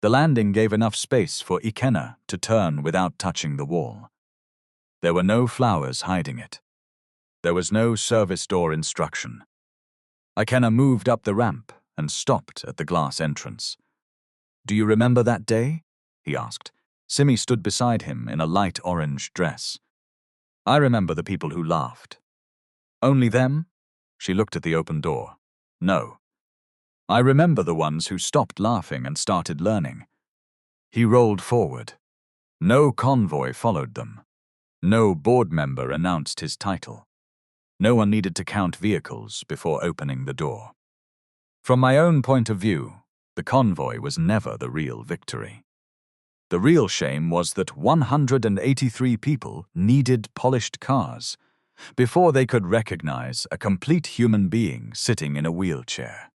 The landing gave enough space for Ikenna to turn without touching the wall. There were no flowers hiding it. There was no service door instruction. Ikenna moved up the ramp and stopped at the glass entrance. "Do you remember that day?" he asked. Simi stood beside him in a light orange dress. "I remember the people who laughed." "Only them?" She looked at the open door. "No. I remember the ones who stopped laughing and started learning." He rolled forward. No convoy followed them. No board member announced his title. No one needed to count vehicles before opening the door. From my own point of view, the convoy was never the real victory. The real shame was that 183 people needed polished cars before they could recognize a complete human being sitting in a wheelchair.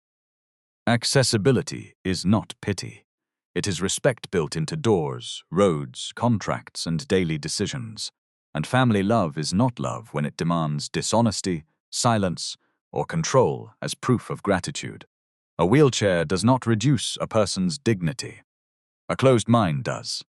Accessibility is not pity. It is respect built into doors, roads, contracts, and daily decisions. And family love is not love when it demands dishonesty, silence, or control as proof of gratitude. A wheelchair does not reduce a person's dignity. A closed mind does.